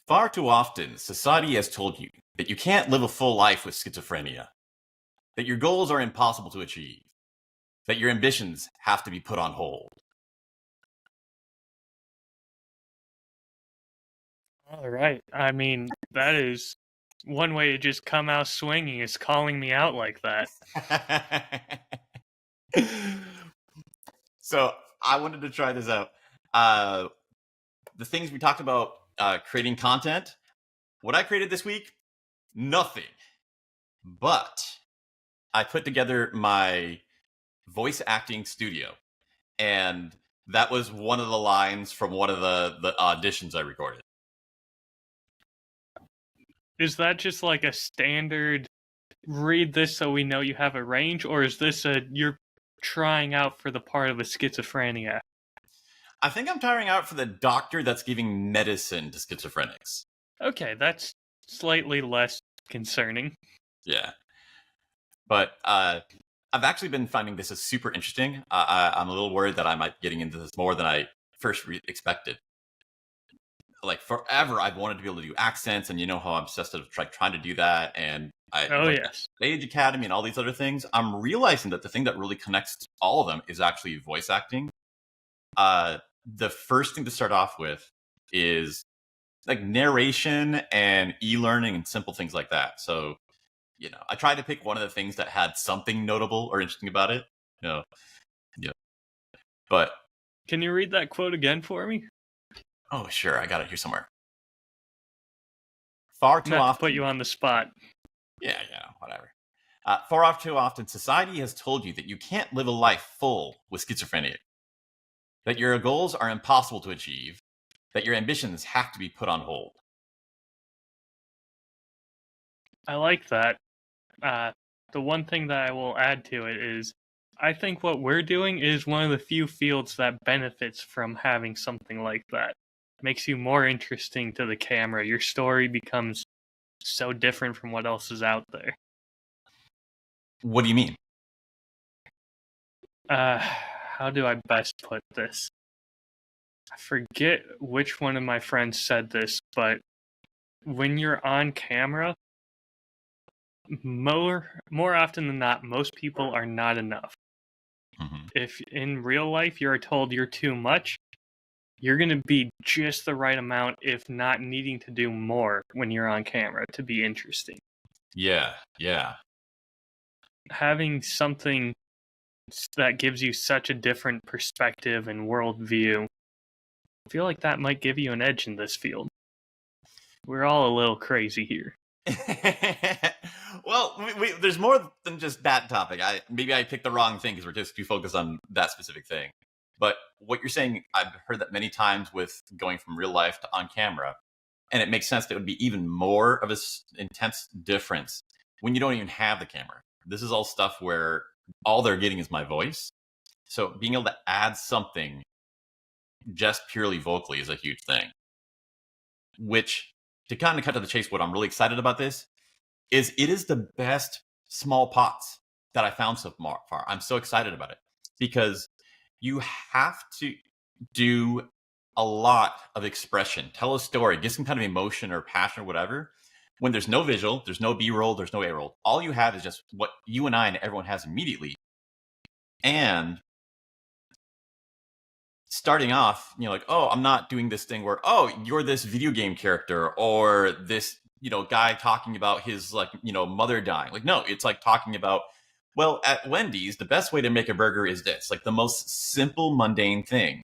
Far too often, society has told you that you can't live a full life with schizophrenia, that your goals are impossible to achieve, that your ambitions have to be put on hold. All right. I mean, that is one way to just come out swinging is calling me out like that. So I wanted to try this out. The things we talked about creating content, what I created this week, nothing. But I put together my voice acting studio, and that was one of the lines from one of the auditions I recorded. Is that just like a standard read this so we know you have a range, or is this you're trying out for the part of a schizophrenia? I think I'm trying out for the doctor that's giving medicine to schizophrenics. Okay, that's slightly less concerning. Yeah. But I've actually been finding this is super interesting. I'm a little worried that I might be getting into this more than I first expected. Like forever, I've wanted to be able to do accents, and you know how I'm obsessed with trying to do that. And Yes. Stage Academy and all these other things. I'm realizing that the thing that really connects all of them is actually voice acting. The first thing to start off with is like narration and e-learning and simple things like that. So, I tried to pick one of the things that had something notable or interesting about it. Yeah. But can you read that quote again for me? Oh, sure, I got it here somewhere. Far too often, to put you on the spot. Yeah, whatever. Far too often, society has told you that you can't live a life full with schizophrenia, that your goals are impossible to achieve, that your ambitions have to be put on hold. I like that. The one thing that I will add to it is I think what we're doing is one of the few fields that benefits from having something like that. Makes you more interesting to the camera. Your story becomes so different from what else is out there. What do you mean? How do I best put this? I forget which one of my friends said this, but when you're on camera, more often than not, most people are not enough. Mm-hmm. If in real life you're told you're too much, you're going to be just the right amount, if not needing to do more when you're on camera to be interesting. Yeah. Having something that gives you such a different perspective and worldview, I feel like that might give you an edge in this field. We're all a little crazy here. Well, there's more than just that topic. Maybe I picked the wrong thing because we're just too focused on that specific thing. But what you're saying, I've heard that many times with going from real life to on camera. And it makes sense that it would be even more of an intense difference when you don't even have the camera. This is all stuff where all they're getting is my voice. So being able to add something just purely vocally is a huge thing. Which, to kind of cut to the chase, what I'm really excited about this is it is the best small pots that I found so far. I'm so excited about it because you have to do a lot of expression, tell a story, get some kind of emotion or passion or whatever. When there's no visual, there's no B-roll, there's no A-roll. All you have is just what you and I and everyone has immediately. And starting off, like, oh, I'm not doing this thing where, oh, you're this video game character or this, guy talking about his mother dying. Like, no, it's like talking about, well, at Wendy's, the best way to make a burger is this, like the most simple, mundane thing.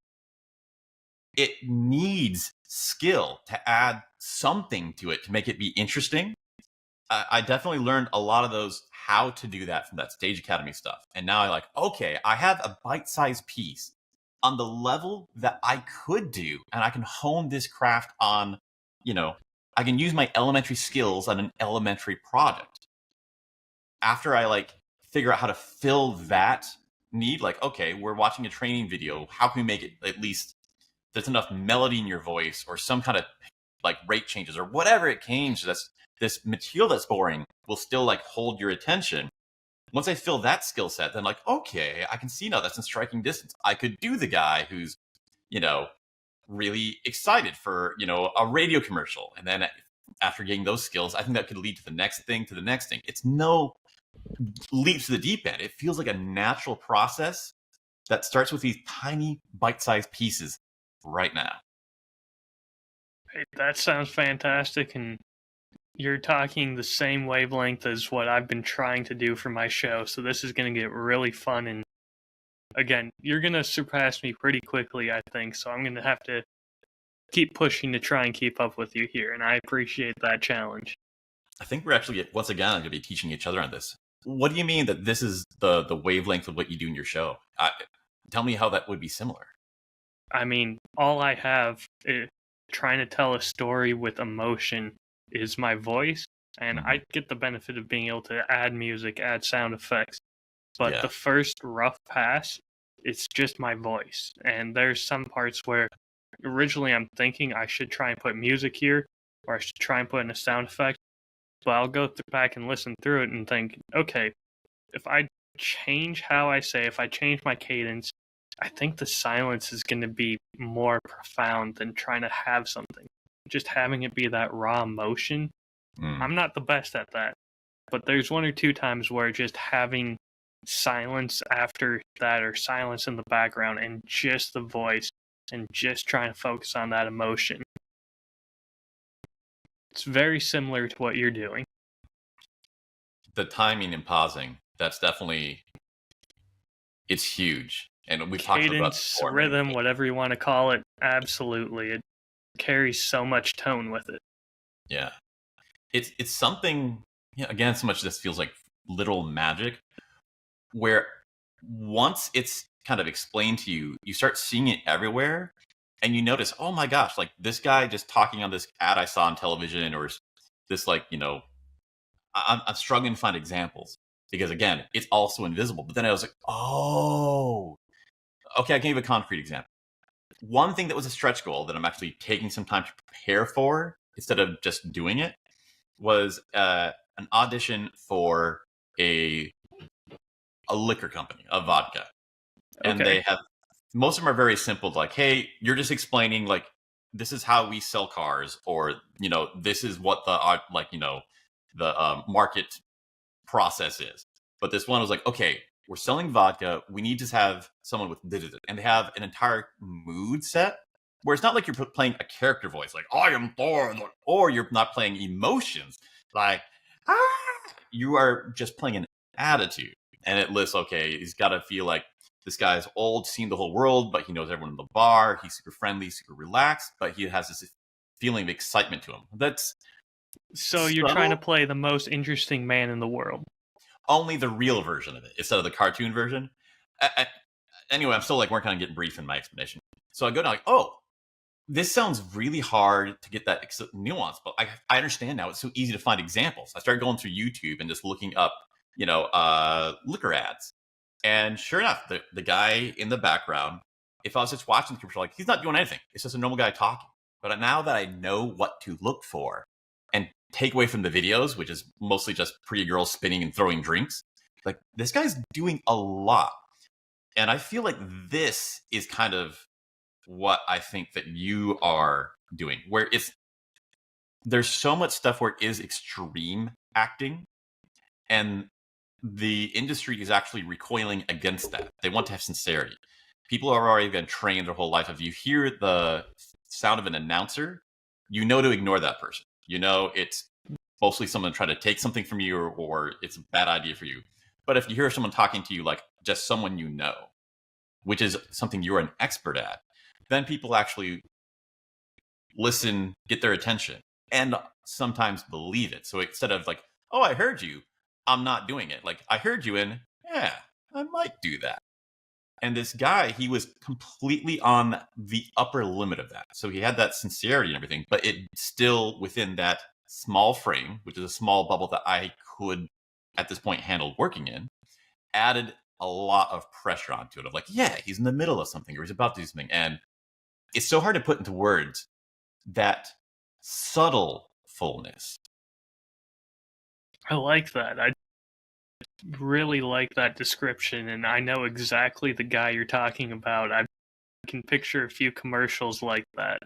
It needs skill to add something to it to make it be interesting. I definitely learned a lot of those, how to do that from that Stage Academy stuff. And now I'm like, okay, I have a bite-sized piece on the level that I could do, and I can hone this craft on, I can use my elementary skills on an elementary product. After I figure out how to fill that need, okay, we're watching a training video. How can we make it at least there's enough melody in your voice or some kind of rate changes or whatever it can, so that's this material that's boring will still hold your attention. Once I fill that skill set, then okay, I can see now that's in striking distance. I could do the guy who's, really excited for, a radio commercial. And then after getting those skills, I think that could lead to the next thing, to the next thing. It's no leap to the deep end. It feels like a natural process that starts with these tiny bite-sized pieces right now. Hey, that sounds fantastic, and you're talking the same wavelength as what I've been trying to do for my show, so this is going to get really fun. And again, you're going to surpass me pretty quickly, I think, so I'm going to have to keep pushing to try and keep up with you here, and I appreciate that challenge. I think we're actually, once again, going to be teaching each other on this. What do you mean that this is the wavelength of what you do in your show? Tell me how that would be similar. I mean, all I have trying to tell a story with emotion is my voice, and Mm-hmm. I get the benefit of being able to add music, add sound effects. But Yeah. the first rough pass, it's just my voice. And there's some parts where originally I'm thinking I should try and put music here, or I should try and put in a sound effect. But I'll go back and listen through it and think, okay, if I change how I say, if I change my cadence, I think the silence is going to be more profound than trying to have something. Just having it be that raw emotion. Mm. I'm not the best at that, but there's one or two times where just having silence after that or silence in the background and just the voice and just trying to focus on that emotion. It's very similar to what you're doing. The timing and pausing, that's definitely, it's huge. And we've talked about that Cadence, before. rhythm, whatever you want to call it, absolutely. It carries so much tone with it. Yeah. It's something, again, so much this feels like literal magic, where once it's kind of explained to you, you start seeing it everywhere, and you notice, oh my gosh, like this guy just talking on this ad I saw on television, or this, like, I'm struggling to find examples because, again, it's also invisible. But then I was like, oh, okay, I can give a concrete example. One thing that was a stretch goal that I'm actually taking some time to prepare for instead of just doing it was an audition for a liquor company, a vodka. And Okay. they have, most of them are very simple, like, hey, you're just explaining, like, this is how we sell cars, or, this is what the market process is. But this one was like, okay, we're selling vodka, we need to have someone with this, and they have an entire mood set where it's not like you're playing a character voice like I am Thor, or you're not playing emotions like ah, you are just playing an attitude. And it lists, okay, he's got to feel like this guy's old, seen the whole world, but he knows everyone in the bar. He's super friendly, super relaxed, but he has this feeling of excitement to him. That's So you're trying to subtle. play the most interesting man in the world. Only the real version of it instead of the cartoon version. Anyway, I'm still like working on getting brief in my explanation. So I go down like, oh, this sounds really hard to get that nuance, but I understand now. It's so easy to find examples. I started going through YouTube and just looking up, liquor ads. And sure enough, the guy in the background, if I was just watching the commercial, like, he's not doing anything. It's just a normal guy talking. But now that I know what to look for and take away from the videos, which is mostly just pretty girls spinning and throwing drinks, like, this guy's doing a lot. And I feel like this is kind of what I think that you are doing, where there's so much stuff where it is extreme acting, and the industry is actually recoiling against that. They want to have sincerity. People are already been trained their whole life. If you hear the sound of an announcer, you know to ignore that person. You know it's mostly someone trying to take something from you, or it's a bad idea for you. But if you hear someone talking to you like just someone you know, which is something you're an expert at, then people actually listen, get their attention, and sometimes believe it. So instead of like, oh, I heard you, I'm not doing it. Like, I heard you, and yeah, I might do that. And this guy, he was completely on the upper limit of that. So he had that sincerity and everything, but it still within that small frame, which is a small bubble that I could at this point handle working in, added a lot of pressure onto it of like, yeah, he's in the middle of something or he's about to do something. And it's so hard to put into words that subtle fullness. I like that. I really like that description, and I know exactly the guy you're talking about. can picture a few commercials like that.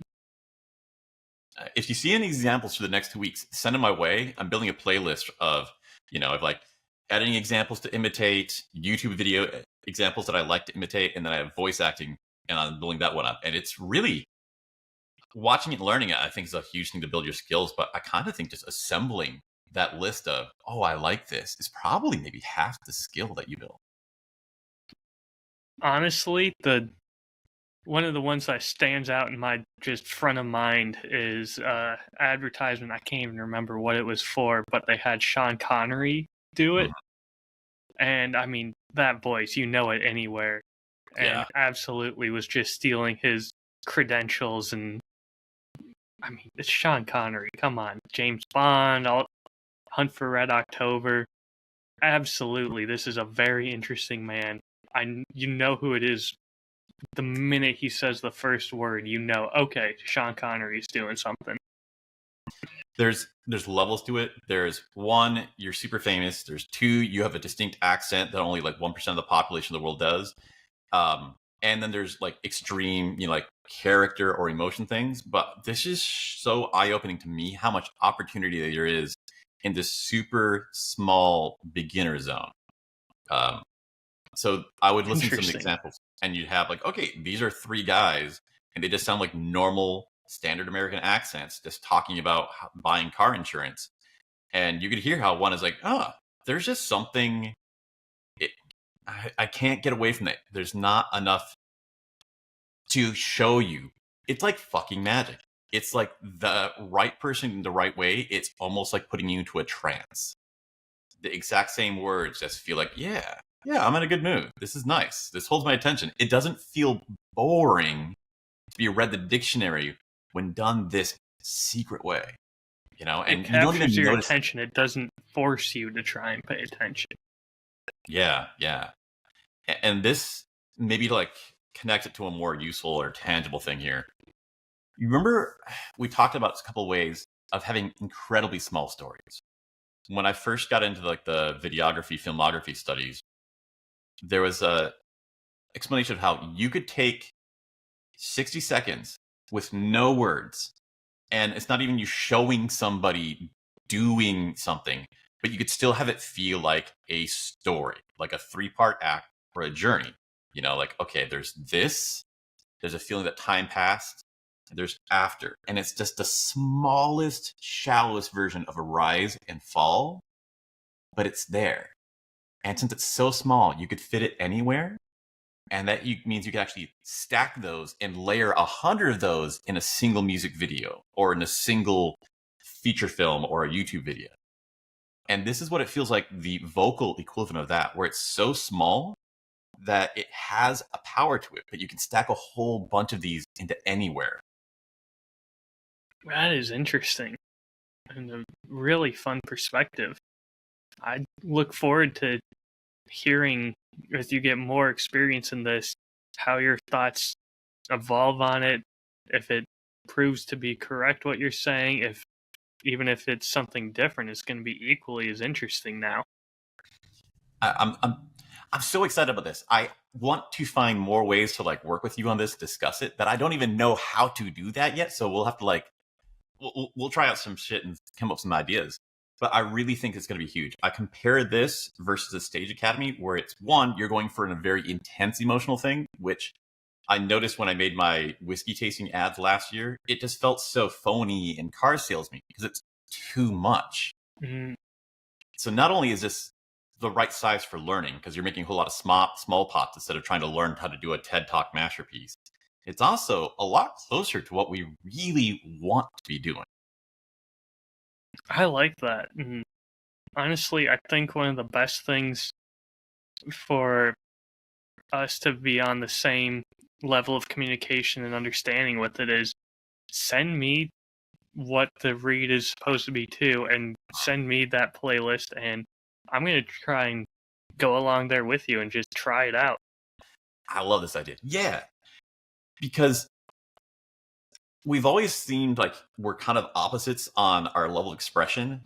If you see any examples for the next 2 weeks, send them my way. I'm building a playlist of, of like editing examples to imitate, YouTube video examples that I like to imitate, and then I have voice acting, and I'm building that one up. And it's really watching it and learning it, I think, is a huge thing to build your skills. But I kind of think just assembling that list of, oh, I like this, is probably maybe half the skill that you build. Honestly, one of the ones that stands out in my just front of mind is advertisement. I can't even remember what it was for, but they had Sean Connery do it. And I mean, that voice, you know it anywhere. And absolutely was just stealing his credentials. And I mean, it's Sean Connery. Come on. James Bond, Hunt for Red October. Absolutely. This is a very interesting man. You know who it is. The minute he says the first word, you know, okay, Sean Connery's doing something. There's levels to it. There's one, you're super famous. There's two, you have a distinct accent that only like 1% of the population of the world does. And then there's like extreme, like character or emotion things. But this is so eye-opening to me how much opportunity there is in this super small beginner zone. So I would listen to some examples, and you'd have like, okay, these are three guys, and they just sound like normal, standard American accents, just talking about buying car insurance. And you could hear how one is like, oh, there's just something, I can't get away from it. There's not enough to show you. It's like fucking magic. It's like the right person in the right way. It's almost like putting you into a trance. The exact same words just feel like, yeah, I'm in a good mood. This is nice. This holds my attention. It doesn't feel boring to be read the dictionary when done this secret way, and it captures your attention. It doesn't force you to try and pay attention. Yeah. And this, maybe to like connect it to a more useful or tangible thing here. You remember we talked about a couple of ways of having incredibly small stories. When I first got into like the videography, filmography studies, there was a explanation of how you could take 60 seconds with no words, and it's not even you showing somebody doing something, but you could still have it feel like a story, like a 3-part act or a journey. Like, okay, there's this, there's a feeling that time passed, there's after, and it's just the smallest, shallowest version of a rise and fall, but it's there. And since it's so small, you could fit it anywhere. And that means you can actually stack those and layer 100 of those in a single music video or in a single feature film or a YouTube video. And this is what it feels like, the vocal equivalent of that, where it's so small that it has a power to it, but you can stack a whole bunch of these into anywhere. That is interesting and a really fun perspective. I look forward to hearing, as you get more experience in this, how your thoughts evolve on it, if it proves to be correct what you're saying, even if it's something different, it's going to be equally as interesting now. I'm so excited about this. I want to find more ways to like work with you on this, discuss it, but I don't even know how to do that yet. So we'll have to like, we'll try out some shit and come up with some ideas. But I really think it's going to be huge. I compare this versus a Stage Academy, where it's one, you're going for a very intense emotional thing, which I noticed when I made my whiskey tasting ads last year. It just felt so phony and car salesman because it's too much. Mm-hmm. So not only is this the right size for learning, because you're making a whole lot of small pots instead of trying to learn how to do a TED Talk masterpiece, it's also a lot closer to what we really want to be doing. I like that. And honestly, I think one of the best things for us to be on the same level of communication and understanding with it is send me what the read is supposed to be too, and send me that playlist, and I'm going to try and go along there with you and just try it out. I love this idea. Yeah. Because we've always seemed like we're kind of opposites on our level of expression.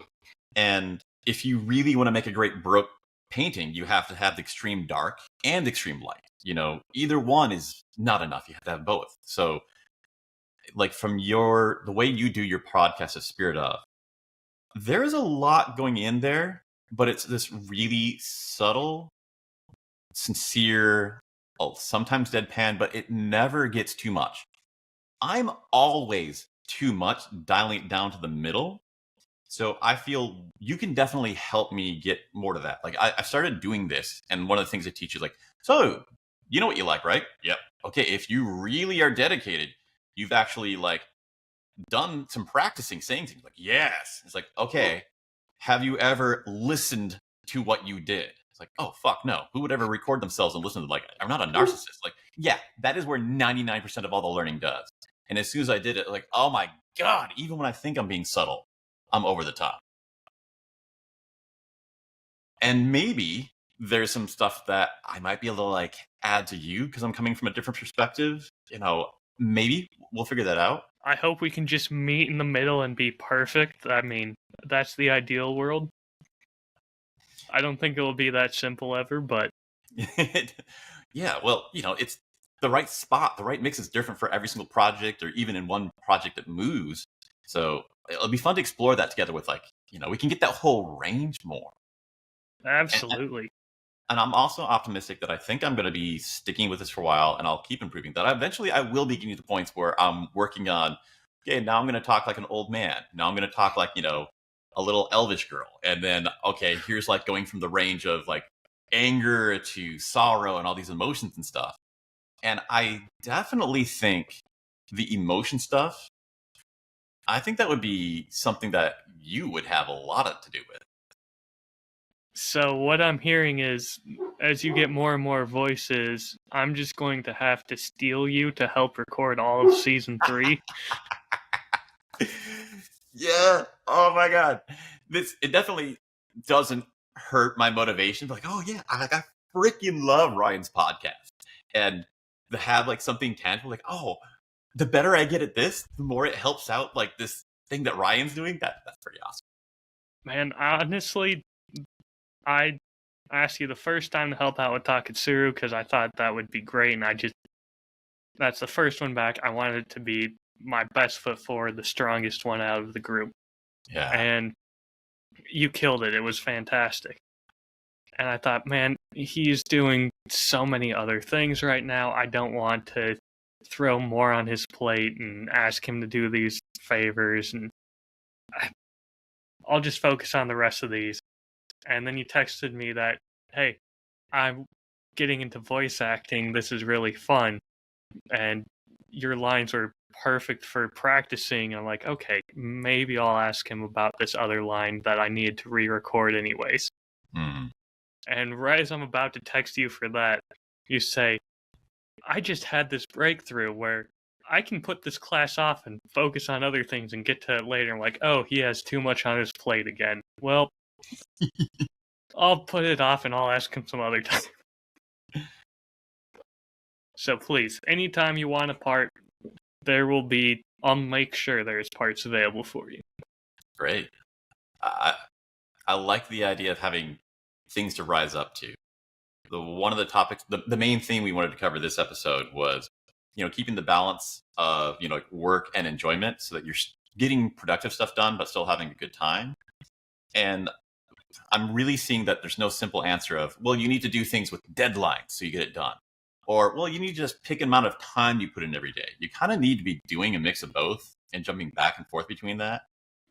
And if you really want to make a great Baroque painting, you have to have the extreme dark and extreme light. either one is not enough. You have to have both. So like from the way you do your podcast of Spirit of, there's a lot going in there, but it's this really subtle, sincere, sometimes deadpan, but it never gets too much. I'm always too much, dialing it down to the middle. So I feel you can definitely help me get more to that. Like I started doing this, and one of the things I teach is like, so you know what you like, right? Yep. Okay, if you really are dedicated, you've actually like done some practicing saying things like, yes. It's like, okay, have you ever listened to what you did? It's like, oh, fuck, no. Who would ever record themselves and listen to, like, I'm not a narcissist. Like, yeah, that is where 99% of all the learning does. And as soon as I did it, like, oh my God, even when I think I'm being subtle, I'm over the top. And maybe there's some stuff that I might be able to like add to you because I'm coming from a different perspective. Maybe we'll figure that out. I hope we can just meet in the middle and be perfect. I mean, that's the ideal world. I don't think it will be that simple ever, but Yeah, well, it's the right spot. The right mix is different for every single project or even in one project that moves. So it'll be fun to explore that together with like, we can get that whole range more. absolutely. And I'm also optimistic that I think I'm going to be sticking with this for a while, and I'll keep improving that. Eventually, I will be getting to points where I'm working on, okay, now I'm going to talk like an old man. Now I'm going to talk like, a little elvish girl. And then, okay, here's like going from the range of like anger to sorrow and all these emotions and stuff. And I definitely think the emotion stuff, I think that would be something that you would have a lot to do with. So what I'm hearing is, as you get more and more voices, I'm just going to have to steal you to help record all of season 3. Yeah. Oh my God. It definitely doesn't hurt my motivation. Like, oh yeah, I freaking love Ryan's podcast. And to have like something tangible, like, oh, the better I get at this, the more it helps out like this thing that Ryan's doing. That's pretty awesome. Man, honestly, I asked you the first time to help out with Taketsuru because I thought that would be great, and that's the first one back. I wanted it to be my best foot forward, the strongest one out of the group. Yeah. And you killed it. It was fantastic. And I thought, man, he's doing so many other things right now. I don't want to throw more on his plate and ask him to do these favors, and I'll just focus on the rest of these. And then you texted me that, hey, I'm getting into voice acting. This is really fun. And your lines were perfect for practicing. I'm like, okay, maybe I'll ask him about this other line that I needed to re-record anyways. Mm. And right as I'm about to text you for that, you say, I just had this breakthrough where I can put this class off and focus on other things and get to it later. I'm like, oh, he has too much on his plate again. Well, I'll put it off and I'll ask him some other time. So please, anytime you want a part, I'll make sure there's parts available for you. Great. I like the idea of having things to rise up to. One of the topics, the main theme we wanted to cover this episode was, keeping the balance of, like work and enjoyment so that you're getting productive stuff done, but still having a good time. And I'm really seeing that there's no simple answer of, well, you need to do things with deadlines so you get it done. Or, well, you need to just pick an amount of time you put in every day. You kind of need to be doing a mix of both and jumping back and forth between that.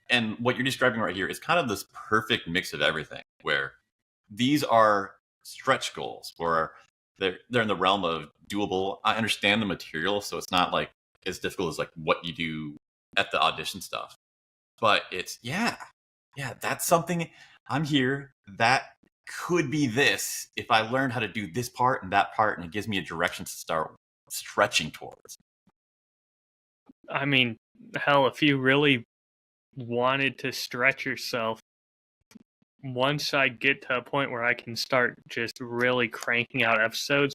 And what you're describing right here is kind of this perfect mix of everything, where these are stretch goals, where they're in the realm of doable. I understand the material, so it's not like as difficult as like what you do at the audition stuff. But it's yeah, that's something. I'm here. That could be this if I learn how to do this part and that part, and it gives me a direction to start stretching towards. I mean, hell, if you really wanted to stretch yourself, once I get to a point where I can start just really cranking out episodes,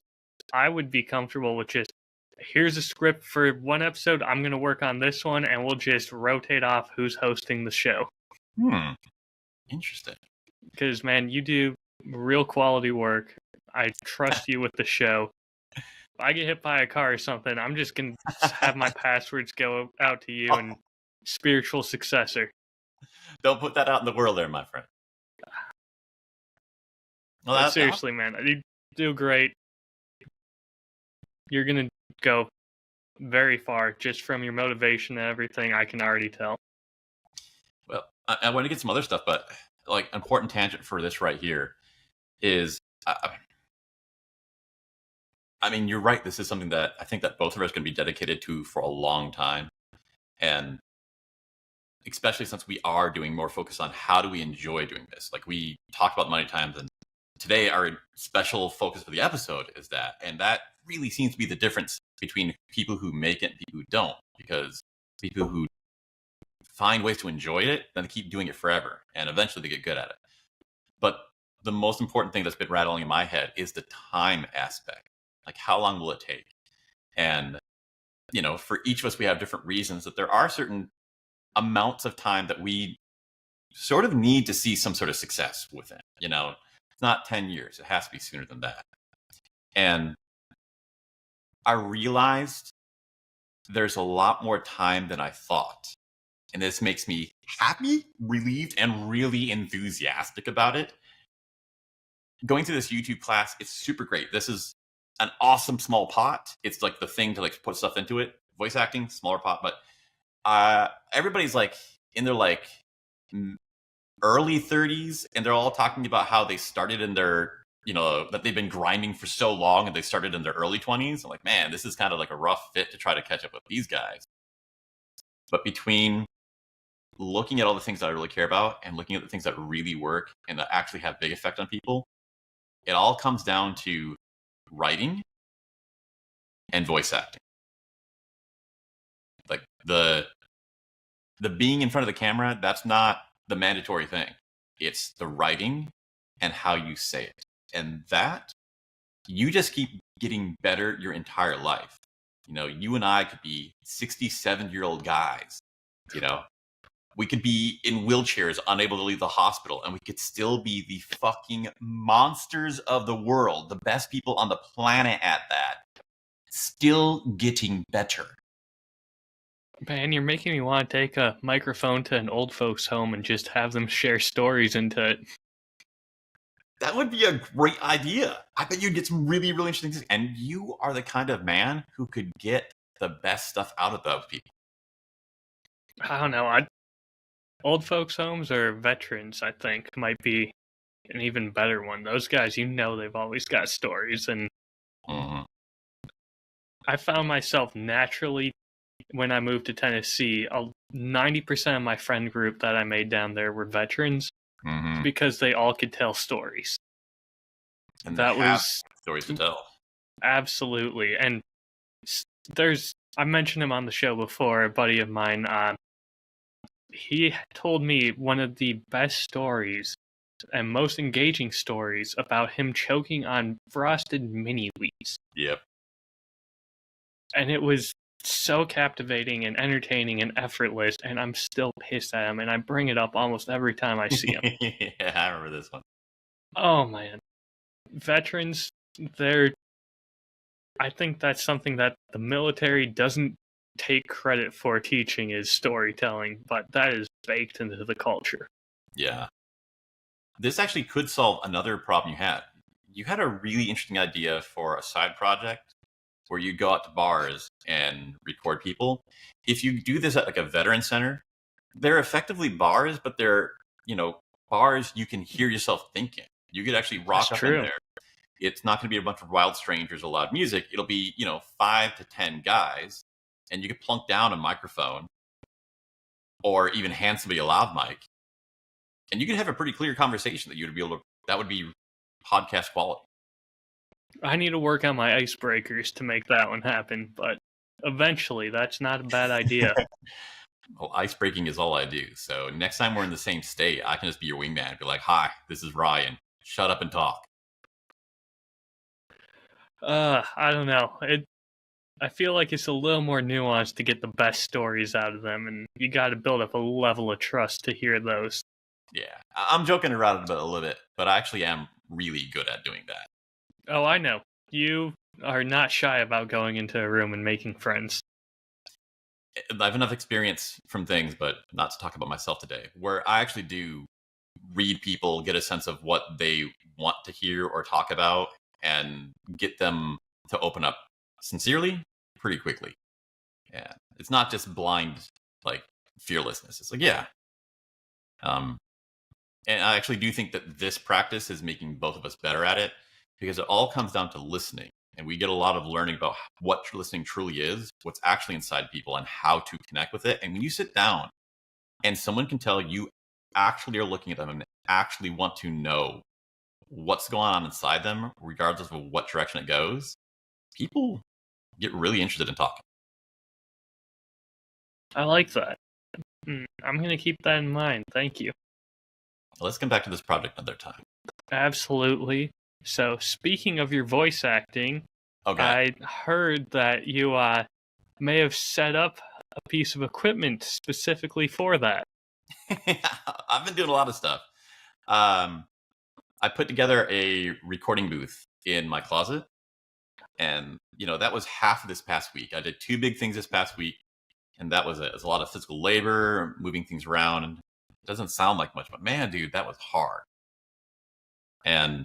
I would be comfortable with just, here's a script for one episode, I'm going to work on this one, and we'll just rotate off who's hosting the show. Interesting. Because, man, you do real quality work. I trust you with the show. I get hit by a car or something, I'm just gonna have my passwords go out to you and spiritual successor. Don't put that out in the world there, my friend. Well, But seriously, man, you do great. You're gonna go very far just from your motivation and everything. I can already tell. well, I want to get some other stuff, but like important tangent for this right here is, I mean, you're right. This is something that I think that both of us can be dedicated to for a long time, and especially since we are doing more focus on how do we enjoy doing this. Like we talked about many times, and today our special focus for the episode is that, and that really seems to be the difference between people who make it and people who don't, because people who find ways to enjoy it, then they keep doing it forever, and eventually they get good at it. But the most important thing that's been rattling in my head is the time aspect. Like, how long will it take? And, for each of us, we have different reasons that there are certain amounts of time that we sort of need to see some sort of success within. It's not 10 years, it has to be sooner than that. And I realized there's a lot more time than I thought. And this makes me happy, relieved, and really enthusiastic about it. Going through this YouTube class, it's super great. This is an awesome small pot. It's like the thing to like put stuff into it. Voice acting, smaller pot, but everybody's like in their like early 30s, and they're all talking about how they started in their, that they've been grinding for so long and they started in their early 20s. I'm like, man, this is kind of like a rough fit to try to catch up with these guys. But between looking at all the things that I really care about and looking at the things that really work and that actually have big effect on people, it all comes down to writing and voice acting. Like the being in front of the camera, that's not the mandatory thing. It's the writing and how you say it. And that, you just keep getting better your entire life. You and I could be 67-year-old guys, we could be in wheelchairs, unable to leave the hospital, and we could still be the fucking monsters of the world, the best people on the planet at that, still getting better. Man, you're making me want to take a microphone to an old folks' home and just have them share stories into it. That would be a great idea. I bet you'd get some really, really interesting things. And you are the kind of man who could get the best stuff out of those people. I don't know. Old folks' homes or veterans, I think, might be an even better one. Those guys, they've always got stories. And I found myself naturally, when I moved to Tennessee, 90% of my friend group that I made down there were veterans because they all could tell stories. And that was stories to tell. Absolutely. And I mentioned him on the show before, a buddy of mine. He told me one of the best stories and most engaging stories about him choking on frosted mini wheats. Yep. And it was so captivating and entertaining and effortless, and I'm still pissed at him, and I bring it up almost every time I see him. Yeah, I remember this one. Oh, man. Veterans, I think that's something that the military doesn't take credit for teaching is storytelling, but that is baked into the culture. Yeah. This actually could solve another problem you had. You had a really interesting idea for a side project where you go out to bars and record people. If you do this at like a veteran center, they're effectively bars, but they're, bars you can hear yourself thinking. You could actually rock up in there. It's not going to be a bunch of wild strangers or loud music. It'll be, 5 to 10 guys, and you could plunk down a microphone or even hand somebody a loud mic, and you could have a pretty clear conversation that would be podcast quality. I need to work on my icebreakers to make that one happen, but eventually that's not a bad idea. Well, ice breaking is all I do. So next time we're in the same state, I can just be your wingman and be like, hi, this is Ryan. Shut up and talk. I don't know. I feel like it's a little more nuanced to get the best stories out of them, and you got to build up a level of trust to hear those. Yeah, I'm joking around a little bit, but I actually am really good at doing that. Oh, I know. are not shy about going into a room and making friends. I have enough experience from things, but not to talk about myself today, where I actually do read people, get a sense of what they want to hear or talk about, and get them to open up sincerely pretty quickly. Yeah. It's not just blind, like, fearlessness. It's like, yeah. Um, and I actually do think that this practice is making both of us better at it because it all comes down to listening. And we get a lot of learning about what listening truly is, what's actually inside people, and how to connect with it. And when you sit down and someone can tell you actually are looking at them and actually want to know what's going on inside them, regardless of what direction it goes, people get really interested in talking. I like that. I'm going to keep that in mind. Thank you. Let's come back to this project another time. Absolutely. So, speaking of your voice acting, Okay. I heard that you may have set up a piece of equipment specifically for that. I've been doing a lot of stuff. I put together a recording booth in my closet, and that was half of this past week. I did two big things this past week, and that was it. It was a lot of physical labor, moving things around, and it doesn't sound like much, but man, dude, that was hard. And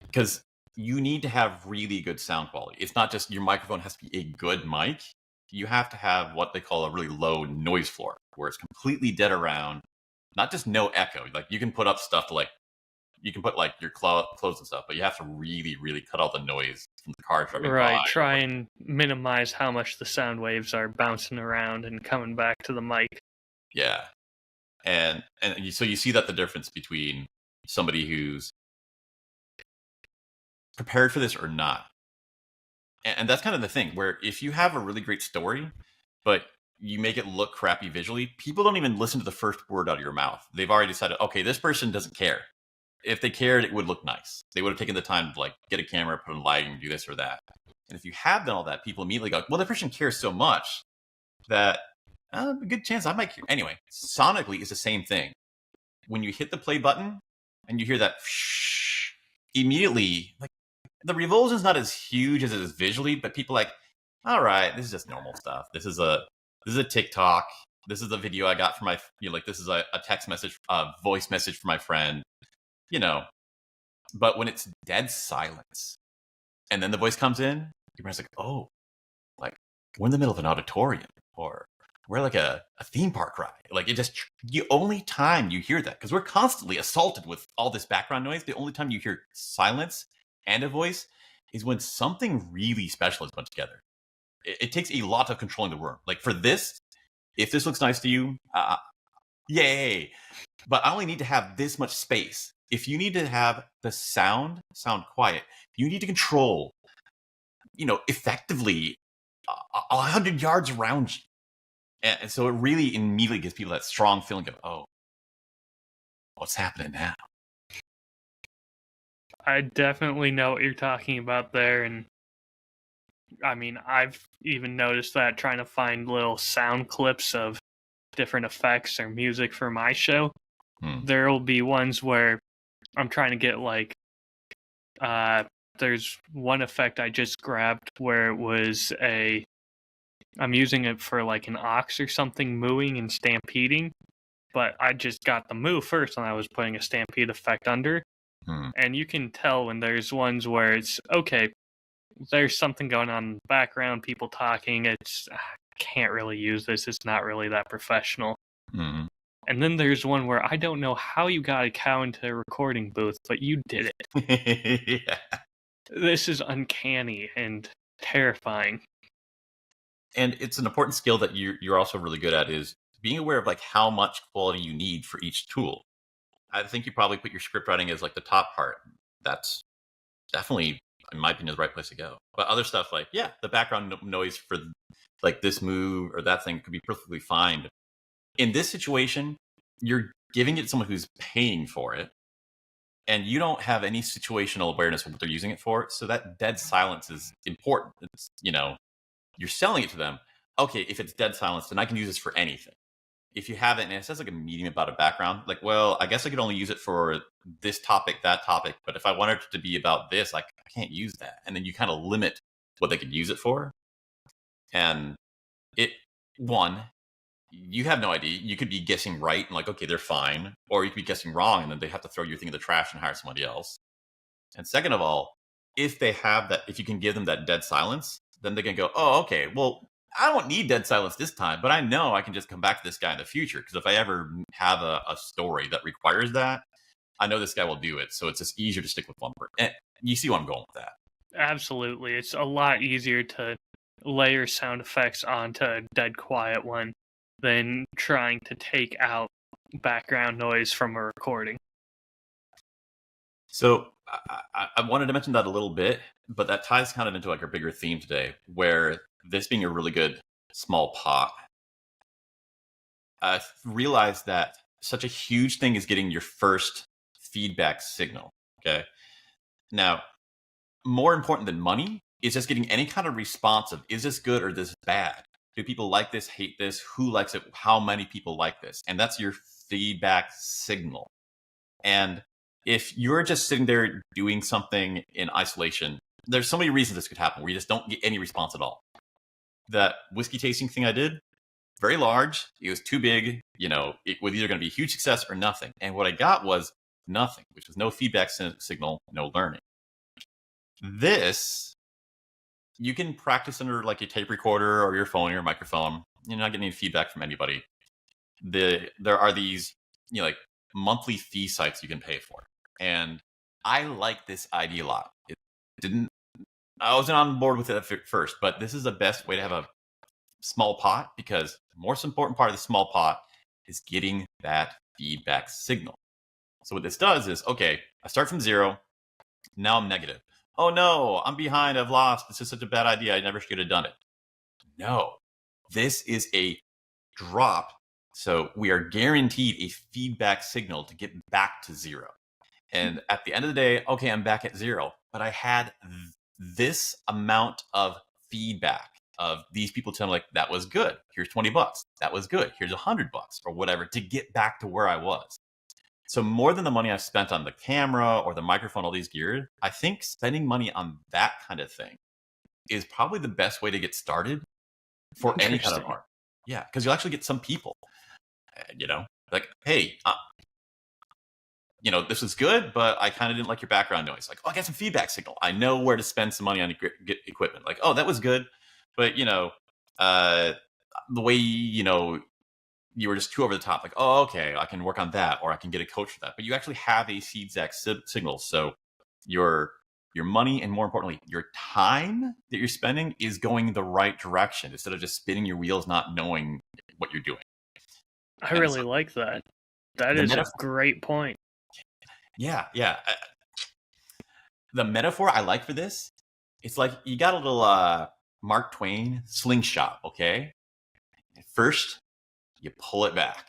because you need to have really good sound quality. It's not just your microphone has to be a good mic. You have to have what they call a really low noise floor, where it's completely dead around, not just no echo. Like you can put up stuff to you can put like your clothes and stuff, but you have to really, really cut out the noise from the car driving by. Right, try and minimize how much the sound waves are bouncing around and coming back to the mic. Yeah. And so you see that the difference between somebody who's prepared for this or not. And that's kind of the thing, where if you have a really great story, but you make it look crappy visually, people don't even listen to the first word out of your mouth. They've already decided, okay, this person doesn't care. If they cared, it would look nice. They would have taken the time to like get a camera, put in lighting, do this or that. And if you have done all that, people immediately go, well, the person cares so much that a good chance I might care. Anyway, sonically, it's the same thing. When you hit the play button and you hear that shh, immediately, like the revulsion's not as huge as it is visually, but people are like, all right, this is just normal stuff. This is a TikTok. This is a video I got from my, like this is a text message, a voice message from my friend, But when it's dead silence, and then the voice comes in, your brain's like, oh, like we're in the middle of an auditorium, or we're like a theme park ride. Like it just, the only time you hear that, because we're constantly assaulted with all this background noise, the only time you hear silence and a voice is when something really special is put together. It takes a lot of controlling the room. Like for this, if this looks nice to you, yay. But I only need to have this much space. If you need to have the sound quiet, you need to control, effectively 100 yards around you. And so it really immediately gives people that strong feeling of, oh, what's happening now? I definitely know what you're talking about there. And I mean, I've even noticed that trying to find little sound clips of different effects or music for my show. There will be ones where I'm trying to get like, there's one effect I just grabbed where it was I'm using it for like an ox or something mooing and stampeding, but I just got the moo first and I was putting a stampede effect under. And you can tell when there's ones where it's, okay, there's something going on in the background, people talking, I can't really use this, it's not really that professional. And then there's one where I don't know how you got a cow into a recording booth, but you did it. Yeah. This is uncanny and terrifying. And it's an important skill that you're also really good at, is being aware of like how much quality you need for each tool. I think you probably put your script writing as like the top part. That's definitely, in my opinion, the right place to go. But other stuff like, yeah, the background noise for like this move or that thing could be perfectly fine. In this situation, you're giving it to someone who's paying for it, and you don't have any situational awareness of what they're using it for. So that dead silence is important. It's, you're selling it to them. Okay, if it's dead silence, then I can use this for anything. If you have it and it says like a medium about a background, like, well, I guess I could only use it for this topic, that topic. But if I wanted it to be about this, I can't use that. And then you kind of limit what they could use it for. And it, one, you have no idea. You could be guessing right and like, okay, they're fine. Or you could be guessing wrong and then they have to throw your thing in the trash and hire somebody else. And second of all, if they have that, if you can give them that dead silence, then they can go, oh, okay, well, I don't need dead silence this time, but I know I can just come back to this guy in the future. Because if I ever have a story that requires that, I know this guy will do it. So it's just easier to stick with one person. And you see where I'm going with that. Absolutely. It's a lot easier to layer sound effects onto a dead quiet one than trying to take out background noise from a recording. So I wanted to mention that a little bit, but that ties kind of into like our bigger theme today, where this being a really good small pot, I realized that such a huge thing is getting your first feedback signal. Okay. Now, more important than money is just getting any kind of response of, is this good or this bad? Do people like this, hate this? Who likes it? How many people like this? And that's your feedback signal. And if you're just sitting there doing something in isolation, there's so many reasons this could happen where you just don't get any response at all. That whiskey tasting thing I did, very large. It was too big. It was either going to be a huge success or nothing. And what I got was nothing, which was no feedback signal, no learning. This, you can practice under like a tape recorder or your phone or your microphone. You're not getting any feedback from anybody. There are these, like monthly fee sites you can pay for. And I like this idea a lot. I wasn't on board with it at first, but this is the best way to have a small pot, because the most important part of the small pot is getting that feedback signal. So what this does is, okay, I start from 0. Now I'm negative. Oh no, I'm behind. I've lost. This is such a bad idea. I never should have done it. No, this is a drop. So we are guaranteed a feedback signal to get back to 0. And at the end of the day, okay, I'm back at 0, but I had this amount of feedback of these people telling me like, that was good. Here's $20. That was good. Here's $100 or whatever to get back to where I was. So more than the money I've spent on the camera or the microphone, all these gear, I think spending money on that kind of thing is probably the best way to get started for any kind of art. Yeah, because you'll actually get some people, like, hey, this was good, but I kind of didn't like your background noise. Like, oh, I got some feedback signal. I know where to spend some money on equipment. Like, oh, that was good, but the way you were just too over the top. Like, oh, okay, I can work on that, or I can get a coach for that. But you actually have a feedback signal, so your money and more importantly, your time that you're spending is going the right direction instead of just spinning your wheels, not knowing what you're doing. I really like that. That is a great point. Yeah. The metaphor I like for this, it's like you got a little Mark Twain slingshot, okay? First, you pull it back.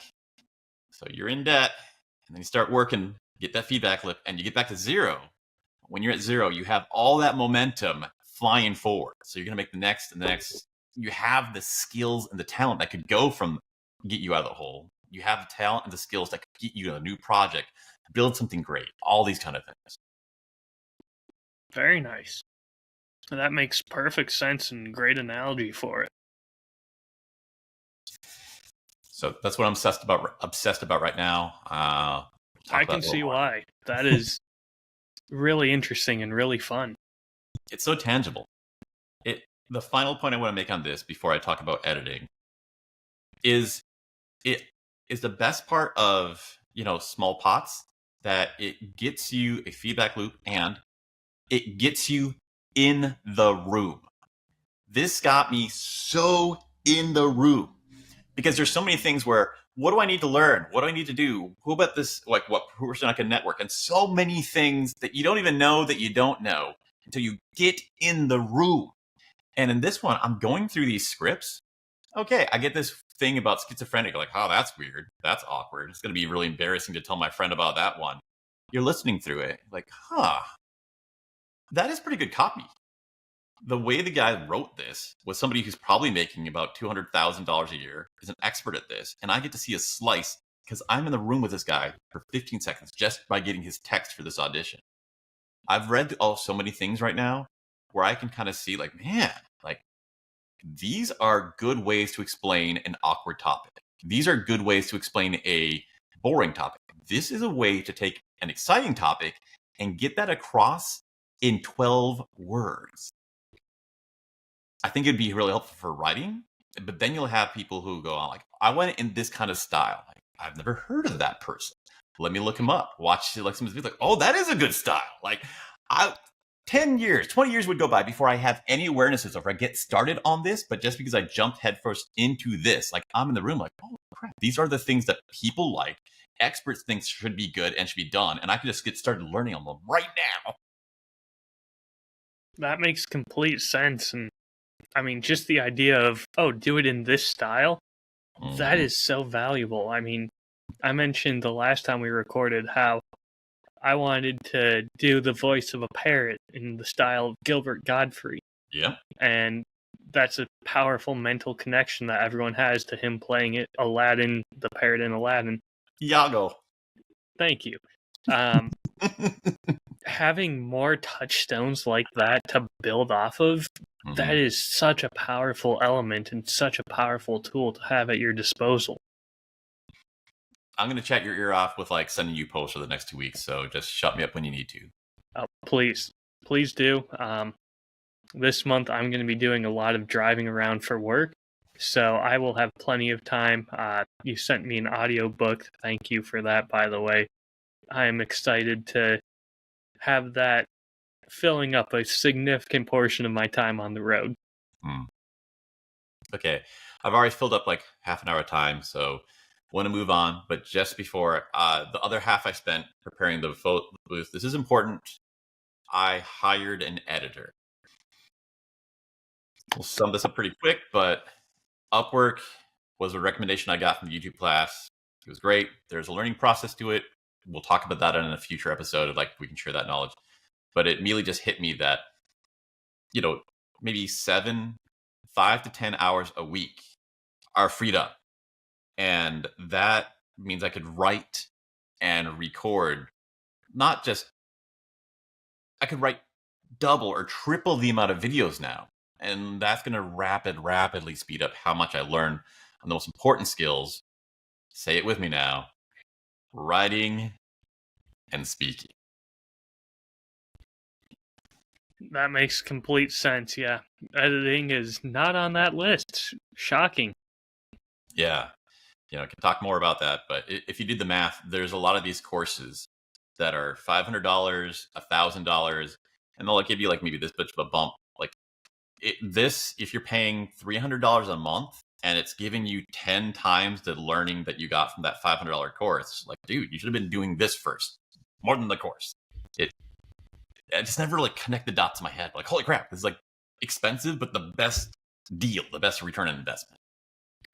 So you're in debt, and then you start working, get that feedback loop, and you get back to 0. When you're at 0, you have all that momentum flying forward. So you're going to make the next and the next. You have the skills and the talent that could get you out of the hole. You have the talent and the skills that could get you to a new project, build something great, all these kind of things. Very nice. That makes perfect sense and great analogy for it. So that's what I'm obsessed about right now. I can see why. That is really interesting and really fun. It's so tangible. The final point I want to make on this before I talk about editing is the best part of small pots, that it gets you a feedback loop and it gets you in the room. This got me so in the room. Because there's so many things where, what do I need to learn? What do I need to do? Who about this? Like, what person I can network? And so many things that you don't even know that you don't know until you get in the room. And in this one, I'm going through these scripts. Okay, I get this thing about schizophrenic. Like, oh, that's weird. That's awkward. It's going to be really embarrassing to tell my friend about that one. You're listening through it. Like, that is pretty good copy. The way the guy wrote this was somebody who's probably making about $200,000 a year, is an expert at this, and I get to see a slice because I'm in the room with this guy for 15 seconds just by getting his text for this audition. I've read so many things right now where I can kind of see like, man, like these are good ways to explain an awkward topic. These are good ways to explain a boring topic. This is a way to take an exciting topic and get that across in 12 words. I think it'd be really helpful for writing, but then you'll have people who go on like, I went in this kind of style. Like, I've never heard of that person. Let me look him up. Watch like some videos. Like, oh, that is a good style. Like, I 10 years, 20 years would go by before I have any awarenesses or I get started on this. But just because I jumped headfirst into this, like I'm in the room, like, oh crap, these are the things that people like, experts think should be good and should be done. And I can just get started learning on them right now. That makes complete sense. And I mean, just the idea of, oh, do it in this style, that is so valuable. I mean, I mentioned the last time we recorded how I wanted to do the voice of a parrot in the style of Gilbert Godfrey. Yeah. And that's a powerful mental connection that everyone has to him playing it, Aladdin, the parrot in Aladdin. Iago. Thank you. Having more touchstones like that to build off of, that is such a powerful element and such a powerful tool to have at your disposal. I'm going to chat your ear off with like sending you posts for the next 2 weeks. So just shut me up when you need to. Oh, please do. This month I'm going to be doing a lot of driving around for work, so I will have plenty of time. You sent me an audiobook. Thank you for that, by the way. I am excited to have that filling up a significant portion of my time on the road. Okay. I've already filled up like half an hour of time, so want to move on. But just before, the other half I spent preparing the booth. This is important. I hired an editor. We'll sum this up pretty quick, but Upwork was a recommendation I got from the YouTube class. It was great. There's a learning process to it. We'll talk about that in a future episode. Like we can share that knowledge. But it immediately just hit me that, maybe 5 to 10 hours a week are freed up. And that means I could write and record, I could write double or triple the amount of videos now. And that's going to rapidly speed up how much I learn on the most important skills. Say it with me now. Writing and speaking. That makes complete sense, yeah. Editing is not on that list. Shocking. Yeah. I can talk more about that, but if you did the math, there's a lot of these courses that are $500, $1,000, and they'll give you like maybe this bit of a bump. Like if you're paying $300 a month and it's giving you 10 times the learning that you got from that $500 course, like, dude, you should have been doing this first, more than the course. I just never like connect the dots in my head. Like, holy crap, this is like expensive, but the best deal, the best return on investment.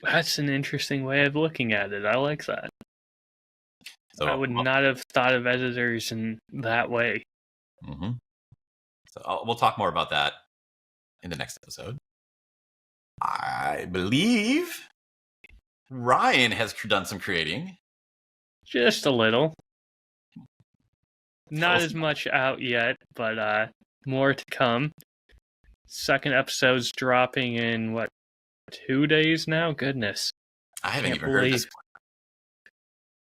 That's an interesting way of looking at it. I like that. So, I would not have thought of editors in that way. So we'll talk more about that in the next episode. I believe Ryan has done some creating. Just a little. Not as much out yet, but more to come. Second episode's dropping in, 2 days now? Goodness. I haven't even heard this one.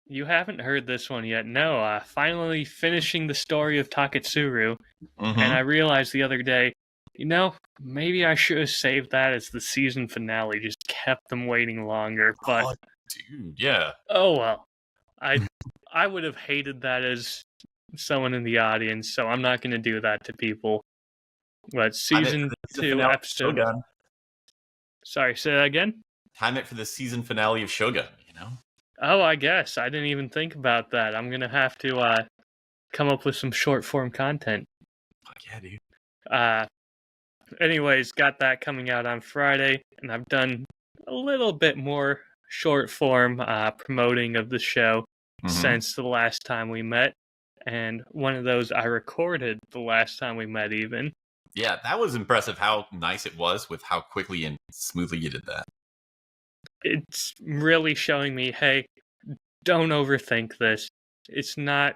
You haven't heard this one yet? No, finally finishing the story of Taketsuru. And I realized the other day, maybe I should have saved that as the season finale, just kept them waiting longer. But dude, yeah. Oh well. I would have hated that as someone in the audience, so I'm not going to do that to people. But season 2 episode. Sorry, say that again? Time it for the season finale of Shogun, Oh, I guess. I didn't even think about that. I'm going to have to come up with some short form content. Fuck yeah, dude. Anyways, got that coming out on Friday, and I've done a little bit more short form promoting of the show since the last time we met. And one of those I recorded the last time we met even. Yeah, that was impressive how nice it was with how quickly and smoothly you did that. It's really showing me, hey, don't overthink this. It's not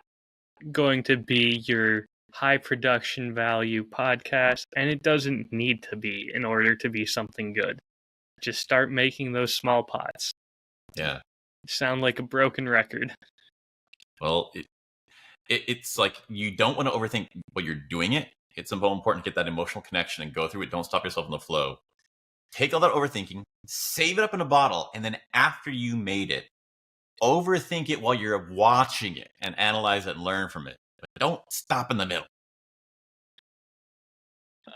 going to be your high production value podcast, and it doesn't need to be in order to be something good. Just start making those small pots. Yeah. Sound like a broken record. Well, it's like you don't want to overthink what you're doing it. It's important to get that emotional connection and go through it. Don't stop yourself in the flow. Take all that overthinking, save it up in a bottle, and then after you made it, overthink it while you're watching it and analyze it and learn from it. But don't stop in the middle.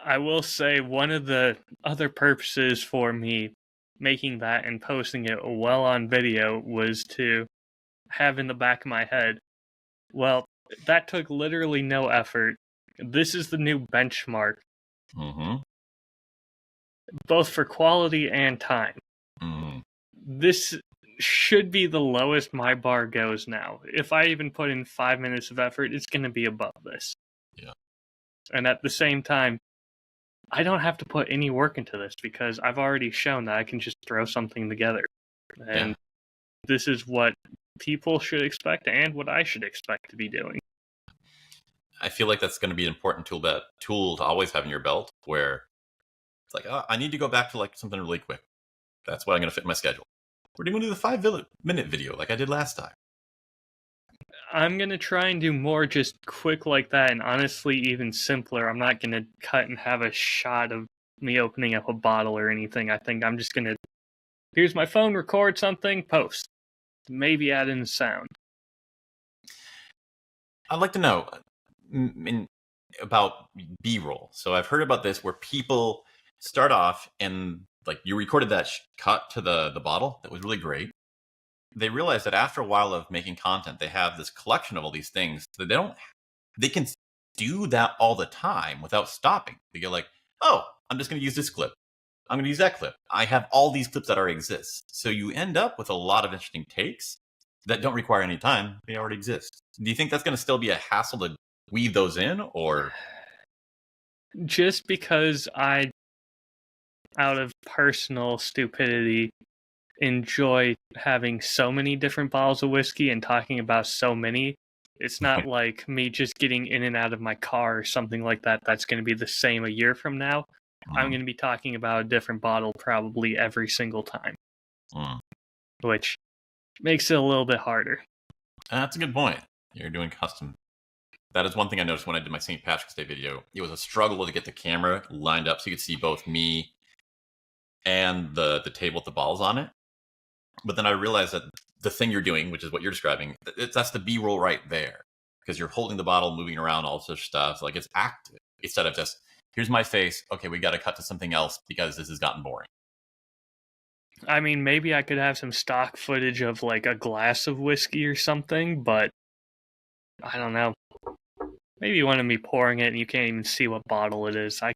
I will say one of the other purposes for me making that and posting it well on video was to have in the back of my head, well, that took literally no effort. This is the new benchmark, Mm-hmm. both for quality and time. Mm-hmm. This should be the lowest my bar goes now. If I even put in 5 minutes of effort, it's going to be above this. Yeah. And at the same time, I don't have to put any work into this because I've already shown that I can just throw something together. And this is what people should expect and what I should expect to be doing. I feel like that's going to be an important tool to always have in your belt, where it's like, oh, I need to go back to like something really quick. That's what I'm going to fit in my schedule. We're going to do the 5-minute video like I did last time. I'm going to try and do more just quick like that, and honestly even simpler. I'm not going to cut and have a shot of me opening up a bottle or anything. I think I'm just going to, here's my phone, record something, post. Maybe add in sound. I'd like to know about B-roll. So I've heard about this where people start off and like you recorded that cut to the bottle. That was really great. They realize that after a while of making content, they have this collection of all these things that they can do that all the time without stopping. They get like, oh, I'm just going to use this clip. I'm going to use that clip. I have all these clips that already exist. So you end up with a lot of interesting takes that don't require any time. They already exist. Do you think that's going to still be a hassle to weave those in, or? Just because I, out of personal stupidity, enjoy having so many different bottles of whiskey and talking about so many. It's not like me just getting in and out of my car or something like that. That's going to be the same a year from now. I'm going to be talking about a different bottle probably every single time, which makes it a little bit harder. That's a good point. You're doing custom. That is one thing I noticed when I did my St. Patrick's Day video. It was a struggle to get the camera lined up so you could see both me and the table with the bottles on it. But then I realized that the thing you're doing, which is what you're describing, that's the B-roll right there. Because you're holding the bottle, moving around, all such stuff. Like it's active instead of just, here's my face. Okay, we got to cut to something else because this has gotten boring. I mean, maybe I could have some stock footage of like a glass of whiskey or something, but I don't know. Maybe you wanted me pouring it and you can't even see what bottle it is. I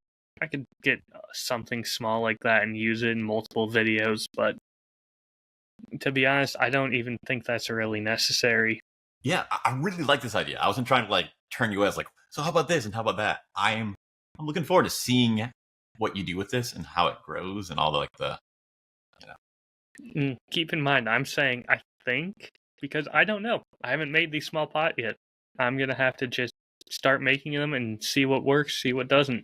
could get something small like that and use it in multiple videos, but to be honest, I don't even think that's really necessary. Yeah, I really like this idea. I wasn't trying to like turn you as like, so how about this and how about that? I'm looking forward to seeing what you do with this and how it grows and all the Keep in mind, I'm saying I think because I don't know. I haven't made these small pot yet. I'm gonna have to just start making them and see what works, see what doesn't.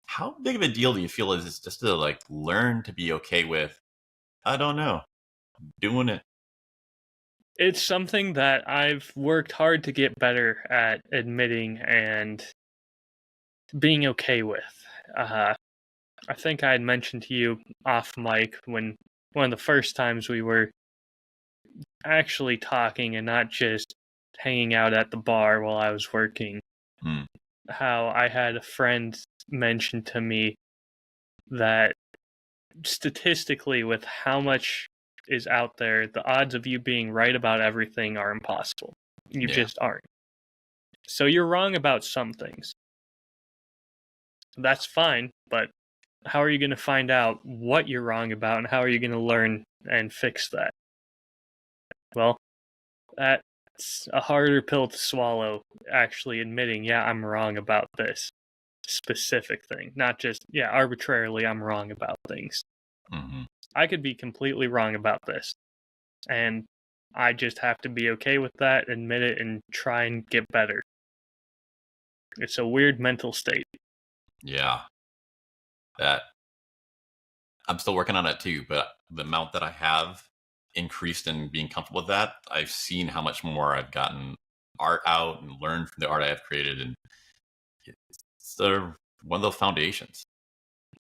How big of a deal do you feel is this just to like learn to be okay with, I don't know, doing it? It's something that I've worked hard to get better at admitting and being okay with. I think I had mentioned to you off mic when one of the first times we were actually talking and not just hanging out at the bar while I was working, how I had a friend mention to me that statistically, with how much is out there, the odds of you being right about everything are impossible. You just aren't. So you're wrong about some things. That's fine, but how are you going to find out what you're wrong about and how are you going to learn and fix that? Well, that's a harder pill to swallow, actually admitting, yeah, I'm wrong about this specific thing. Not just, yeah, arbitrarily I'm wrong about things. I could be completely wrong about this. And I just have to be okay with that, admit it, and try and get better. It's a weird mental state. Yeah, that I'm still working on it too, but the amount that I have increased in being comfortable with that, I've seen how much more I've gotten art out and learned from the art I have created, and it's one of those foundations.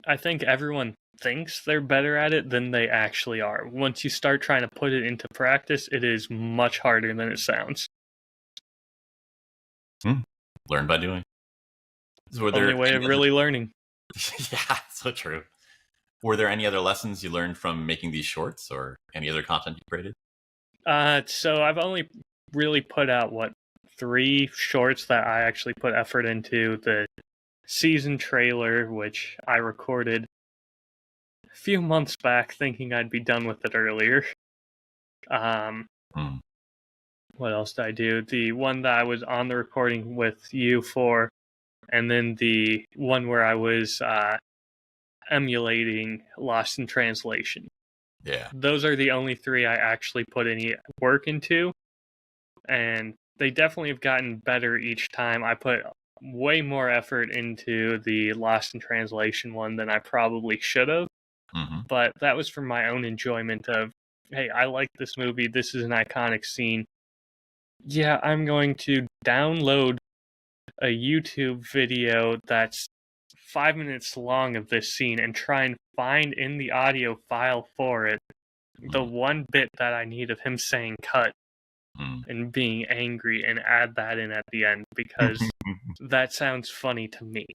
I think everyone thinks they're better at it than they actually are. Once you start trying to put it into practice, it is much harder than it sounds. Learn by doing. Were Only there way any of other... really learning. Yeah, so true. Were there any other lessons you learned from making these shorts, or any other content you created? So I've only really put out, 3 shorts that I actually put effort into. The season trailer, which I recorded a few months back thinking I'd be done with it earlier. What else did I do? The one that I was on the recording with you for, and then the one where I was emulating Lost in Translation. Yeah. Those are the only 3 I actually put any work into, and they definitely have gotten better each time. I put way more effort into the Lost in Translation one than I probably should have, but that was for my own enjoyment of, hey, I like this movie, this is an iconic scene. Yeah, I'm going to download a YouTube video that's 5 minutes long of this scene and try and find in the audio file for it the one bit that I need of him saying cut and being angry, and add that in at the end because that sounds funny to me.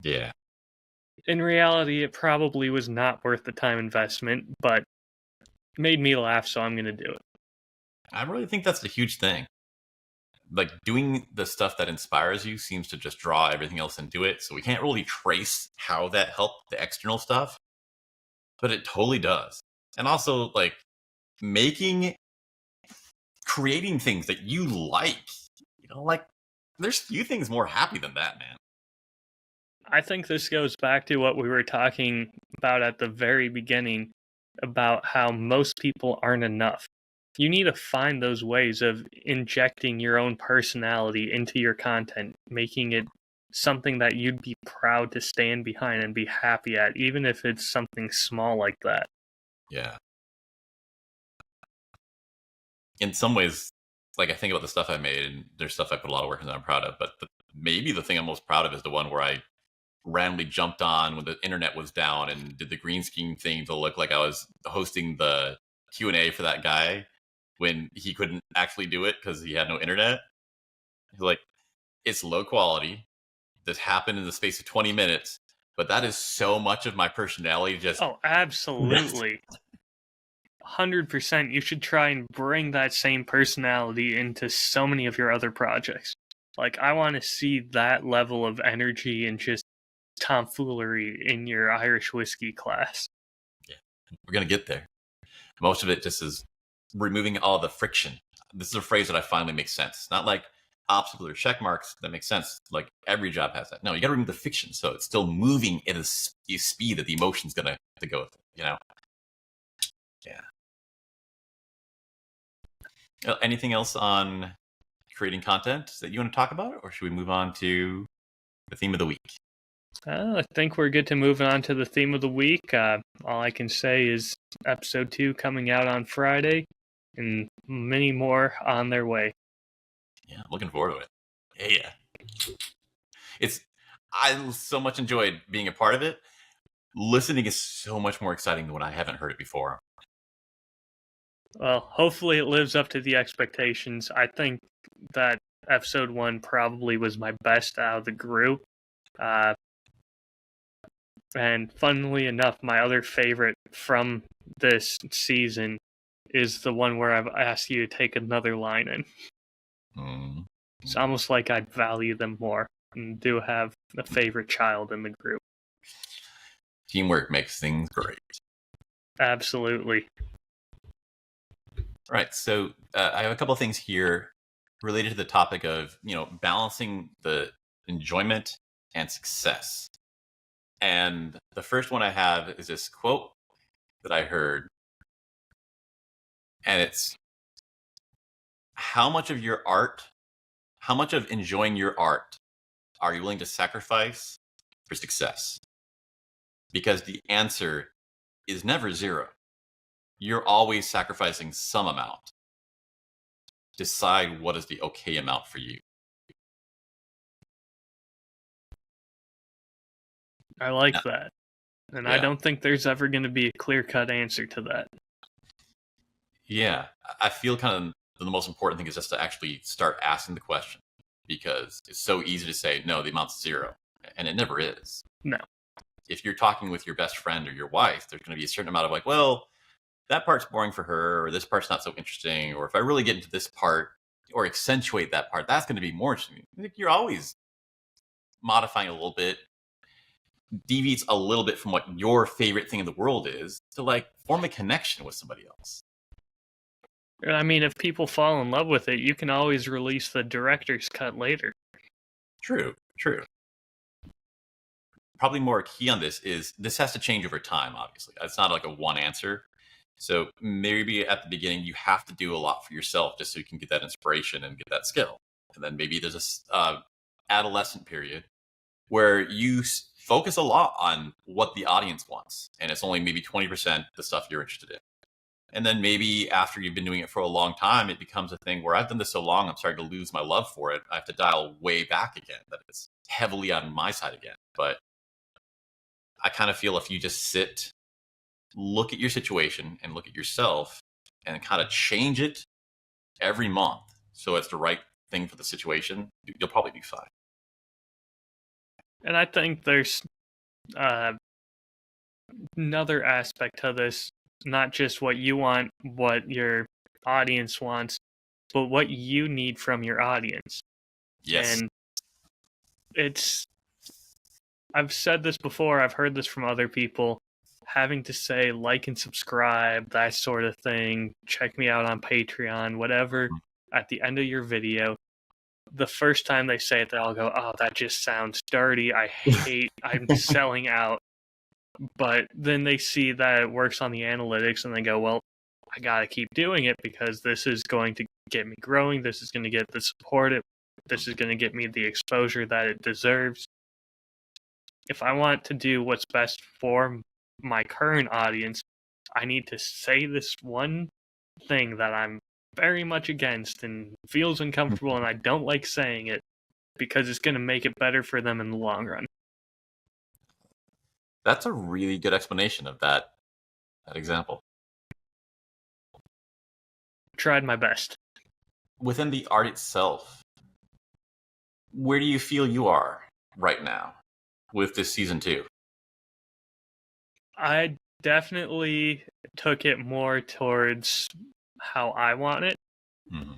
Yeah. In reality, it probably was not worth the time investment, but made me laugh, so I'm going to do it. I really think that's the huge thing. Like, doing the stuff that inspires you seems to just draw everything else into it. So we can't really trace how that helped the external stuff, but it totally does. And also, like, creating things that you like, like, there's few things more happy than that, man. I think this goes back to what we were talking about at the very beginning about how most people aren't enough. You need to find those ways of injecting your own personality into your content, making it something that you'd be proud to stand behind and be happy at, even if it's something small like that. Yeah. In some ways, like, I think about the stuff I made, and there's stuff I put a lot of work in that I'm proud of, but maybe the thing I'm most proud of is the one where I randomly jumped on when the internet was down and did the green screen thing to look like I was hosting the Q&A for that guy when he couldn't actually do it because he had no internet. Like, it's low quality. This happened in the space of 20 minutes, but that is so much of my personality. Oh, absolutely. 100%. You should try and bring that same personality into so many of your other projects. Like, I want to see that level of energy and just tomfoolery in your Irish whiskey class. Yeah, we're going to get there. Most of it just is removing all the friction. This is a phrase that I finally makes sense. Not like obstacles or check marks that make sense. Like, every job has that. No, you got to remove the friction so it's still moving at a speed that the emotion's going to go with it, Yeah. Anything else on creating content that you want to talk about, or should we move on to the theme of the week? I think we're good to move on to the theme of the week. All I can say is episode 2 coming out on Friday, and many more on their way. Yeah, looking forward to it. Yeah. I so much enjoyed being a part of it. Listening is so much more exciting than when I haven't heard it before. Well, hopefully it lives up to the expectations. I think that episode 1 probably was my best out of the group. And funnily enough, my other favorite from this season is the one where I've asked you to take another line in. It's almost like I'd value them more and do have a favorite child in the group. Teamwork makes things great. Absolutely. All right, so I have a couple of things here related to the topic of, balancing the enjoyment and success. And the first one I have is this quote that I heard. And it's, how much of enjoying your art are you willing to sacrifice for success? Because the answer is never zero. You're always sacrificing some amount. Decide what is the okay amount for you. I like that. And I Yeah. don't think there's ever going to be a clear-cut answer to that. Yeah. I feel kind of the most important thing is just to actually start asking the question, because it's so easy to say, no, the amount's zero. And it never is. No. If you're talking with your best friend or your wife, there's going to be a certain amount of like, well, that part's boring for her, or this part's not so interesting, or if I really get into this part or accentuate that part, that's going to be more interesting. I think you're always modifying a little bit, deviates a little bit from what your favorite thing in the world is to like form a connection with somebody else. I mean, if people fall in love with it, you can always release the director's cut later. True. Probably more key on this is this has to change over time, obviously. It's not like a one answer. So maybe at the beginning, you have to do a lot for yourself just so you can get that inspiration and get that skill. And then maybe there's a adolescent period where you focus a lot on what the audience wants. And it's only maybe 20% the stuff you're interested in. And then maybe after you've been doing it for a long time, it becomes a thing where I've done this so long, I'm starting to lose my love for it. I have to dial way back again, that it's heavily on my side again. But I kind of feel if you just sit, look at your situation and look at yourself and kind of change it every month so it's the right thing for the situation, you'll probably be fine. And I think there's another aspect to this, not just what you want, what your audience wants, but what you need from your audience. Yes. And I've said this before, I've heard this from other people, having to say like and subscribe, that sort of thing, check me out on Patreon, whatever, at the end of your video. The first time they say it, they all go, oh, that just sounds dirty. I'm selling out. But then they see that it works on the analytics and they go, well, I got to keep doing it because this is going to get me growing. This is going to get the support. This is going to get me the exposure that it deserves. If I want to do what's best for my current audience, I need to say this one thing that I'm very much against and feels uncomfortable and I don't like saying it because it's going to make it better for them in the long run. That's a really good explanation of that example. Tried my best. Within the art itself, where do you feel you are right now with this season 2? I definitely took it more towards how I want it. Mm-hmm.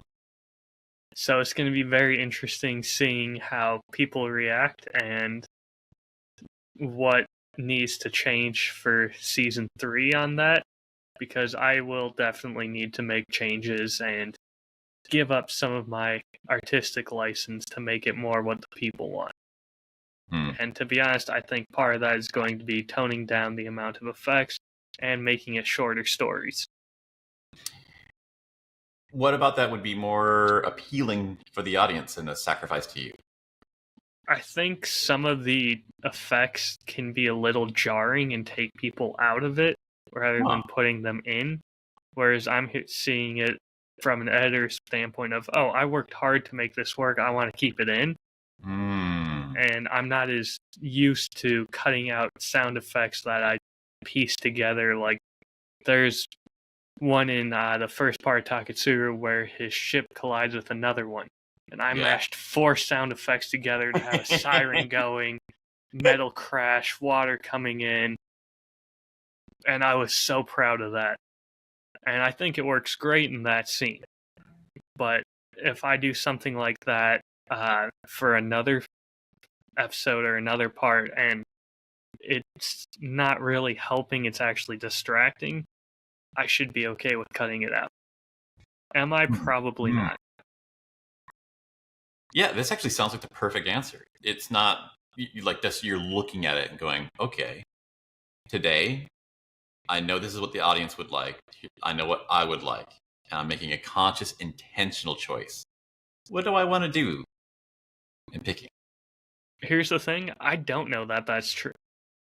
So it's going to be very interesting seeing how people react and what needs to change for season 3 on that, because I will definitely need to make changes and give up some of my artistic license to make it more what the people want. And to be honest, I think part of that is going to be toning down the amount of effects and making it shorter stories. What about that would be more appealing for the audience and a sacrifice to you? I think some of the effects can be a little jarring and take people out of it rather than putting them in. Whereas I'm seeing it from an editor's standpoint of, oh, I worked hard to make this work. I want to keep it in. And I'm not as used to cutting out sound effects that I piece together. Like there's one in the first part of Taketsuru where his ship collides with another one. And I mashed 4 sound effects together to have a siren going, metal crash, water coming in. And I was so proud of that. And I think it works great in that scene. But if I do something like that for another episode or another part and it's not really helping, it's actually distracting, I should be okay with cutting it out. Am I? Probably not. Yeah, this actually sounds like the perfect answer. It's not like this, you're looking at it and going, okay, today, I know this is what the audience would like. I know what I would like. And I'm making a conscious, intentional choice. What do I want to do in picking? Here's the thing, I don't know that that's true.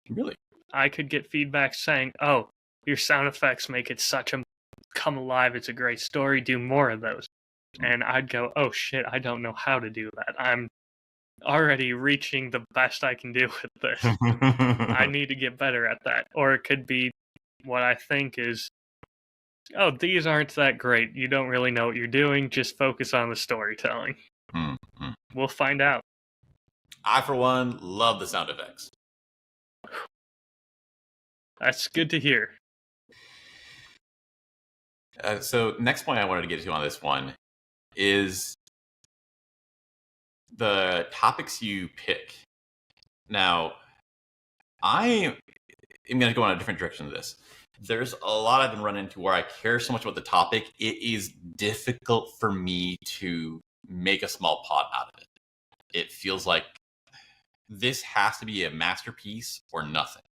Really? I could get feedback saying, "Oh, your sound effects make it such a come alive. It's a great story. Do more of those." And I'd go, "Oh shit, I don't know how to do that. I'm already reaching the best I can do with this. I need to get better at that." Or it could be what I think is, "Oh, these aren't that great. You don't really know what you're doing. Just focus on the storytelling." We'll find out. I, for one, love the sound effects. That's good to hear. So next point I wanted to get to on this one is the topics you pick. Now, I am going to go in a different direction of this. There's a lot I've been running into where I care so much about the topic, it is difficult for me to make a small pot out of it. It feels like this has to be a masterpiece or nothing.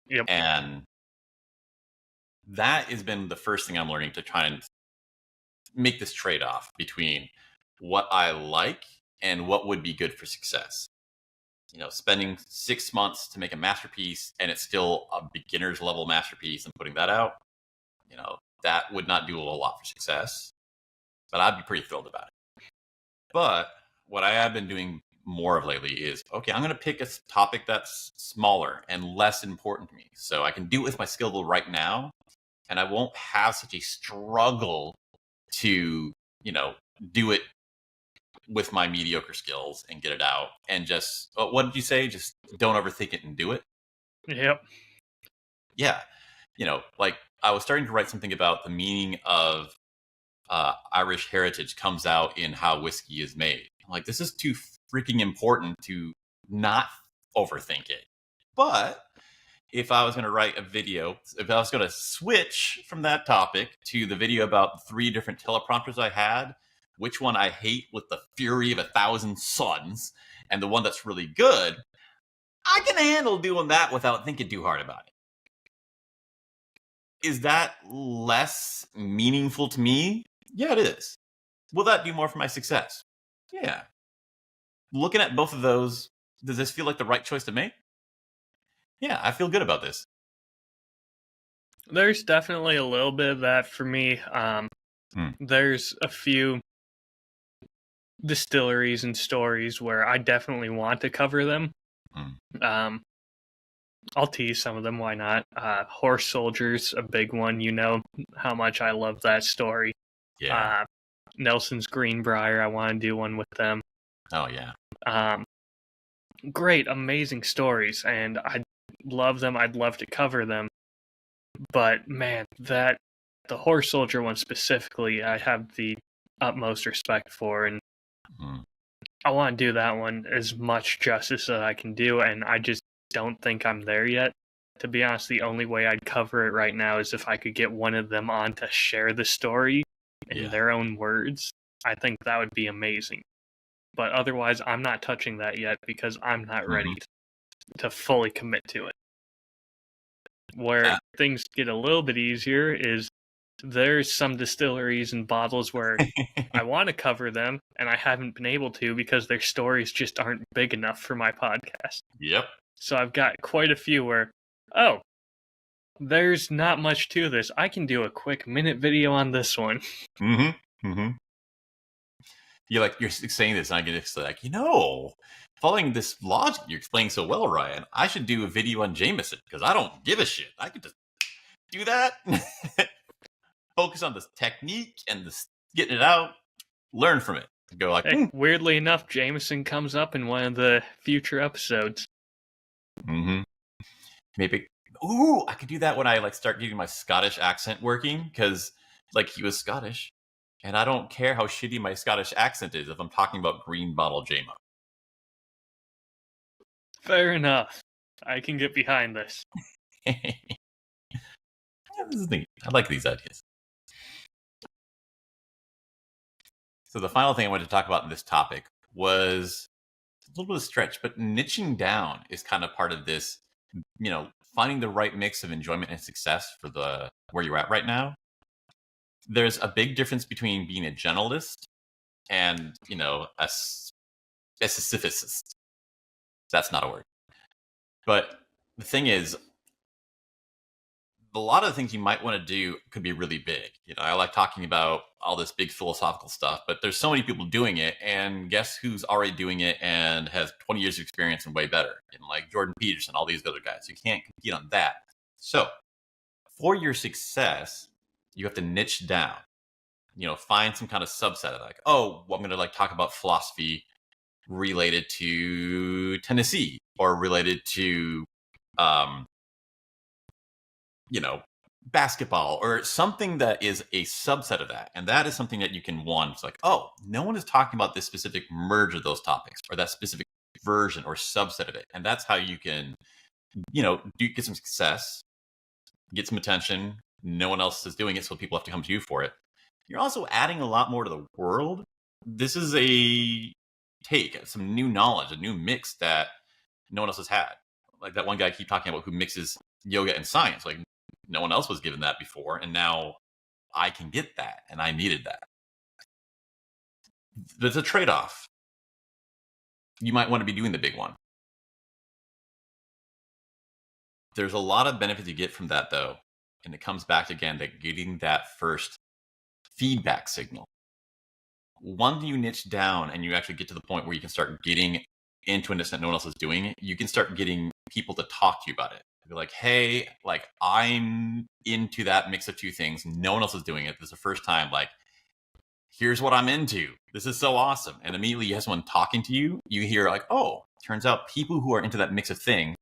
Yep. And that has been the first thing I'm learning to try and make this trade off between what I like and what would be good for success. Spending 6 months to make a masterpiece and it's still a beginner's level masterpiece and putting that out, that would not do a lot for success, but I'd be pretty thrilled about it. But what I have been doing more of lately is, okay, I'm going to pick a topic that's smaller and less important to me. So I can do it with my skill level right now, and I won't have such a struggle to, do it with my mediocre skills and get it out. And just, what did you say? Just don't overthink it and do it. Yep. Yeah. Like I was starting to write something about the meaning of Irish heritage comes out in how whiskey is made. I'm like, this is too freaking important to not overthink it. But if I was going to write a video, if I was going to switch from that topic to the video about 3 different teleprompters I had, which one I hate with the fury of 1,000 suns, and the one that's really good, I can handle doing that without thinking too hard about it. Is that less meaningful to me? Yeah, it is. Will that do more for my success? Yeah. Looking at both of those, does this feel like the right choice to make? Yeah, I feel good about this. There's definitely a little bit of that for me. There's a few distilleries and stories where I definitely want to cover them. I'll tease some of them, why not? Horse Soldiers, a big one. You know how much I love that story. Yeah. Nelson's Greenbrier, I want to do one with them. Oh, yeah. Great, amazing stories, and I love them. I'd love to cover them. But, man, the Horse Soldier one specifically, I have the utmost respect for, and I want to do that one as much justice as I can do, and I just don't think I'm there yet. To be honest, the only way I'd cover it right now is if I could get one of them on to share the story in their own words. I think that would be amazing. But otherwise, I'm not touching that yet because I'm not ready to fully commit to it. Where things get a little bit easier is there's some distilleries and bottles where I want to cover them and I haven't been able to because their stories just aren't big enough for my podcast. Yep. So I've got quite a few where, oh, there's not much to this. I can do a quick minute video on this one. You're saying this, and I get just like, following this logic you're explaining so well, Ryan, I should do a video on Jameson because I don't give a shit. I could just do that, focus on the technique and getting it out, learn from it. Go like, hey, weirdly enough, Jameson comes up in one of the future episodes. Maybe. Ooh, I could do that when I start getting my Scottish accent working because he was Scottish. And I don't care how shitty my Scottish accent is if I'm talking about green bottle JMO. Fair enough. I can get behind this. Yeah, this is neat. I like these ideas. So the final thing I wanted to talk about in this topic was a little bit of stretch, but niching down is kind of part of this, finding the right mix of enjoyment and success for where you're at right now. There's a big difference between being a generalist and, a specificist. That's not a word. But the thing is, a lot of the things you might want to do could be really big. I like talking about all this big philosophical stuff, but there's so many people doing it, and guess who's already doing it and has 20 years of experience and way better? Like Jordan Peterson, all these other guys. You can't compete on that. So, for your success, you have to niche down. Find some kind of subset of like, oh, well, I'm going to like talk about philosophy related to Tennessee or related to um, basketball or something that is a subset of that. And that is something that you can it's like, oh, no one is talking about this specific merge of those topics or that specific version or subset of it. And that's how you can, get some success, get some attention. No one else is doing it, so people have to come to you for it. You're also adding a lot more to the world. This is some new knowledge, a new mix that no one else has had. Like that one guy I keep talking about who mixes yoga and science. Like no one else was given that before, and now I can get that, and I needed that. There's a trade-off. You might want to be doing the big one. There's a lot of benefits you get from that, though, and it comes back again to getting that first feedback signal. Once you niche down and you actually get to the point where you can start getting into a niche that no one else is doing, you can start getting people to talk to you about it. Be like, hey, like I'm into that mix of two things. No one else is doing it. This is the first time. Like, here's what I'm into. This is so awesome. And immediately you have someone talking to you. You hear like, oh, turns out people who are into that mix of thing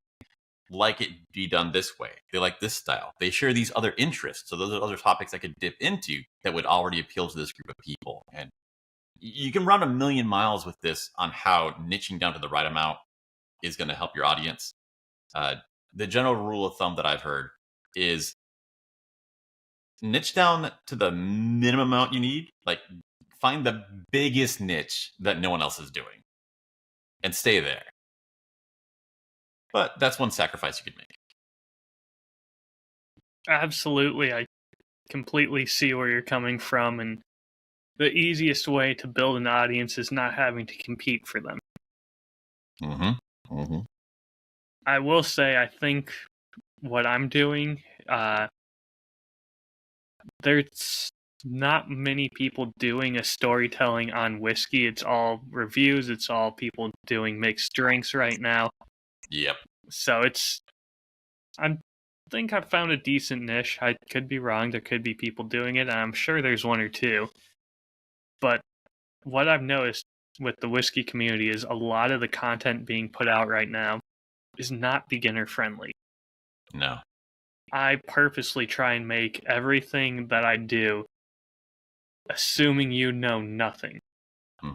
like it be done this way. They like this style. They share these other interests. So those are other topics I could dip into that would already appeal to this group of people. And you can run a million miles with this on how niching down to the right amount is going to help your audience. The general rule of thumb that I've heard is niche down to the minimum amount you need. Like find the biggest niche that no one else is doing and stay there. But that's one sacrifice you could make. Absolutely. I completely see where you're coming from, and the easiest way to build an audience is not having to compete for them. Mm-hmm. Mm-hmm. I will say, I think what I'm doing, there's not many people doing a storytelling on whiskey. It's all reviews. It's all people doing mixed drinks right now. Yep. So I think I've found a decent niche. I could be wrong. There could be people doing it. And I'm sure there's one or two. But what I've noticed with the whiskey community is a lot of the content being put out right now is not beginner friendly. No. I purposely try and make everything that I do assuming you know nothing,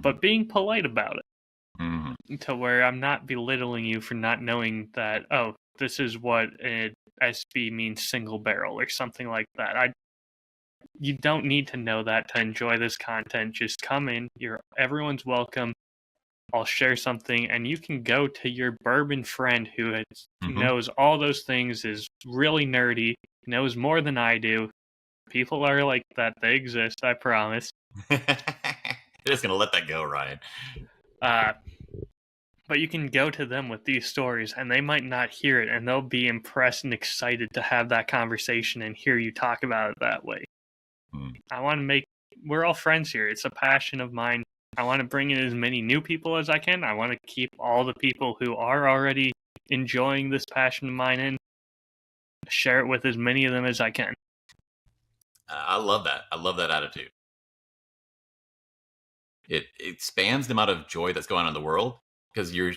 but being polite about it, to where I'm not belittling you for not knowing that, oh, this is what an SB means, single barrel, or something like that. You don't need to know that to enjoy this content. Just come in. Everyone's welcome. I'll share something, and you can go to your bourbon friend who knows all those things, is really nerdy, knows more than I do. People are like that. They exist, I promise. You're just going to let that go, Ryan. But you can go to them with these stories, and they might not hear it, and they'll be impressed and excited to have that conversation and hear you talk about it that way. I want to we're all friends here. It's a passion of mine. I want to bring in as many new people as I can. I want to keep all the people who are already enjoying this passion of mine in, share it with as many of them as I can. I love that. I love that attitude. It expands the amount of joy that's going on in the world because you're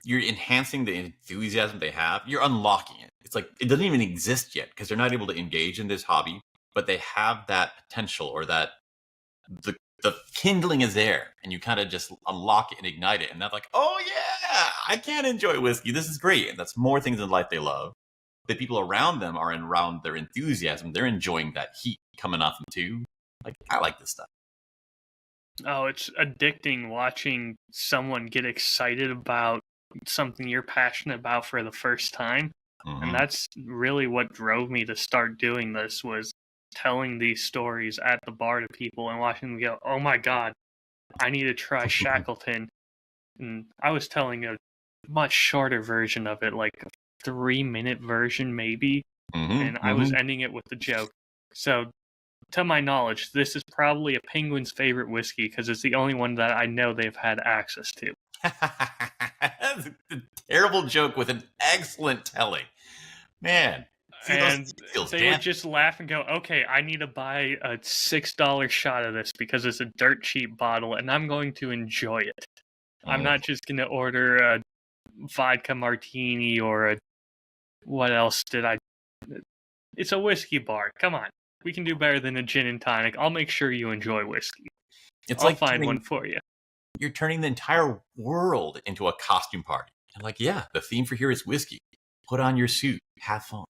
enhancing the enthusiasm they have. You're unlocking it. It's like it doesn't even exist yet because they're not able to engage in this hobby, but they have that potential or that the kindling is there, and you kind of just unlock it and ignite it, and that's like, oh yeah, I can enjoy whiskey. This is great, and that's more things in life they love. The people around them are around their enthusiasm. They're enjoying that heat coming off them too. Like, I like this stuff. Oh, it's addicting watching someone get excited about something you're passionate about for the first time. And that's really what drove me to start doing this, was telling these stories at the bar to people and watching them go, oh my God, I need to try Shackleton. And I was telling a much shorter version of it, like a 3-minute version maybe, and I was ending it with the joke. So, to my knowledge, this is probably a penguin's favorite whiskey because it's the only one that I know they've had access to. That's a terrible joke with an excellent telling. Man, see those And skills, they would just laugh and go, okay, I need to buy a $6 shot of this because it's a dirt cheap bottle and I'm going to enjoy it. I'm not just going to order a vodka martini or a... What else did I... It's a whiskey bar. Come on. We can do better than a gin and tonic. I'll make sure you enjoy whiskey. I'll find one for you. You're turning the entire world into a costume party. And like, yeah, the theme for here is whiskey. Put on your suit. Have fun.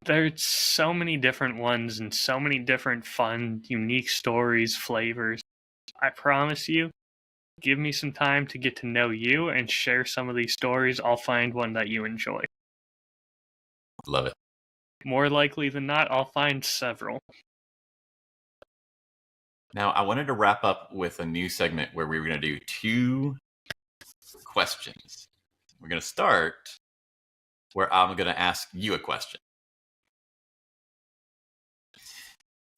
There's so many different ones and so many different fun, unique stories, flavors. I promise you, give me some time to get to know you and share some of these stories. I'll find one that you enjoy. Love it. More likely than not, I'll find several. Now, I wanted to wrap up with a new segment where we were going to do 2 questions. We're going to start where I'm going to ask you a question.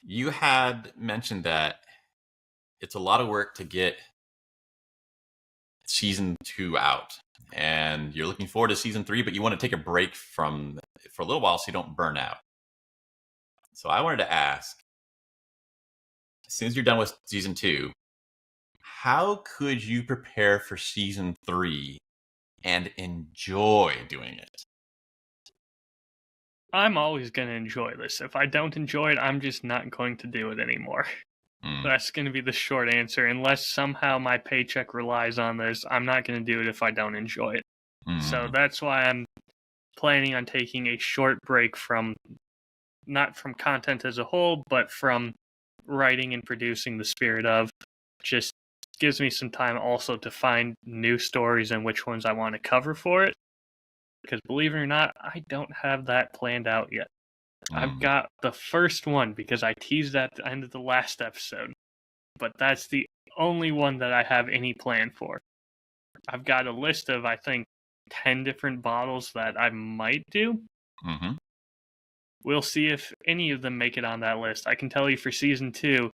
You had mentioned that it's a lot of work to get season 2 out, and you're looking forward to season 3, but you want to take a break from for a little while so you don't burn out. So I wanted to ask, as soon as you're done with season 2, how could you prepare for season 3 and enjoy doing it? I'm always going to enjoy this. If I don't enjoy it, I'm just not going to do it anymore. That's going to be the short answer. Unless somehow my paycheck relies on this, I'm not going to do it if I don't enjoy it. So that's why I'm planning on taking a short break from, not from content as a whole, but from writing and producing the spirit of. Just gives me some time also to find new stories and which ones I want to cover for it. Because believe it or not, I don't have that planned out yet. I've got the first one because I teased at the end of the last episode. But that's the only one that I have any plan for. I've got a list of, I think, 10 different bottles that I might do. We'll see if any of them make it on that list. I can tell you for season 2,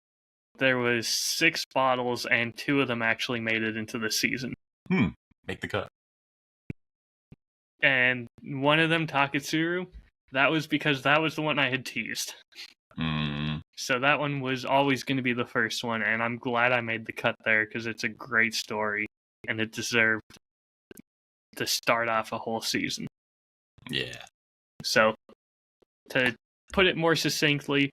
there was 6 bottles and 2 of them actually made it into the season. Make the cut. And one of them, Taketsuru, that was because that was the one I had teased. So that one was always going to be the first one, and I'm glad I made the cut there because it's a great story, and it deserved to start off a whole season. Yeah. So, to put it more succinctly,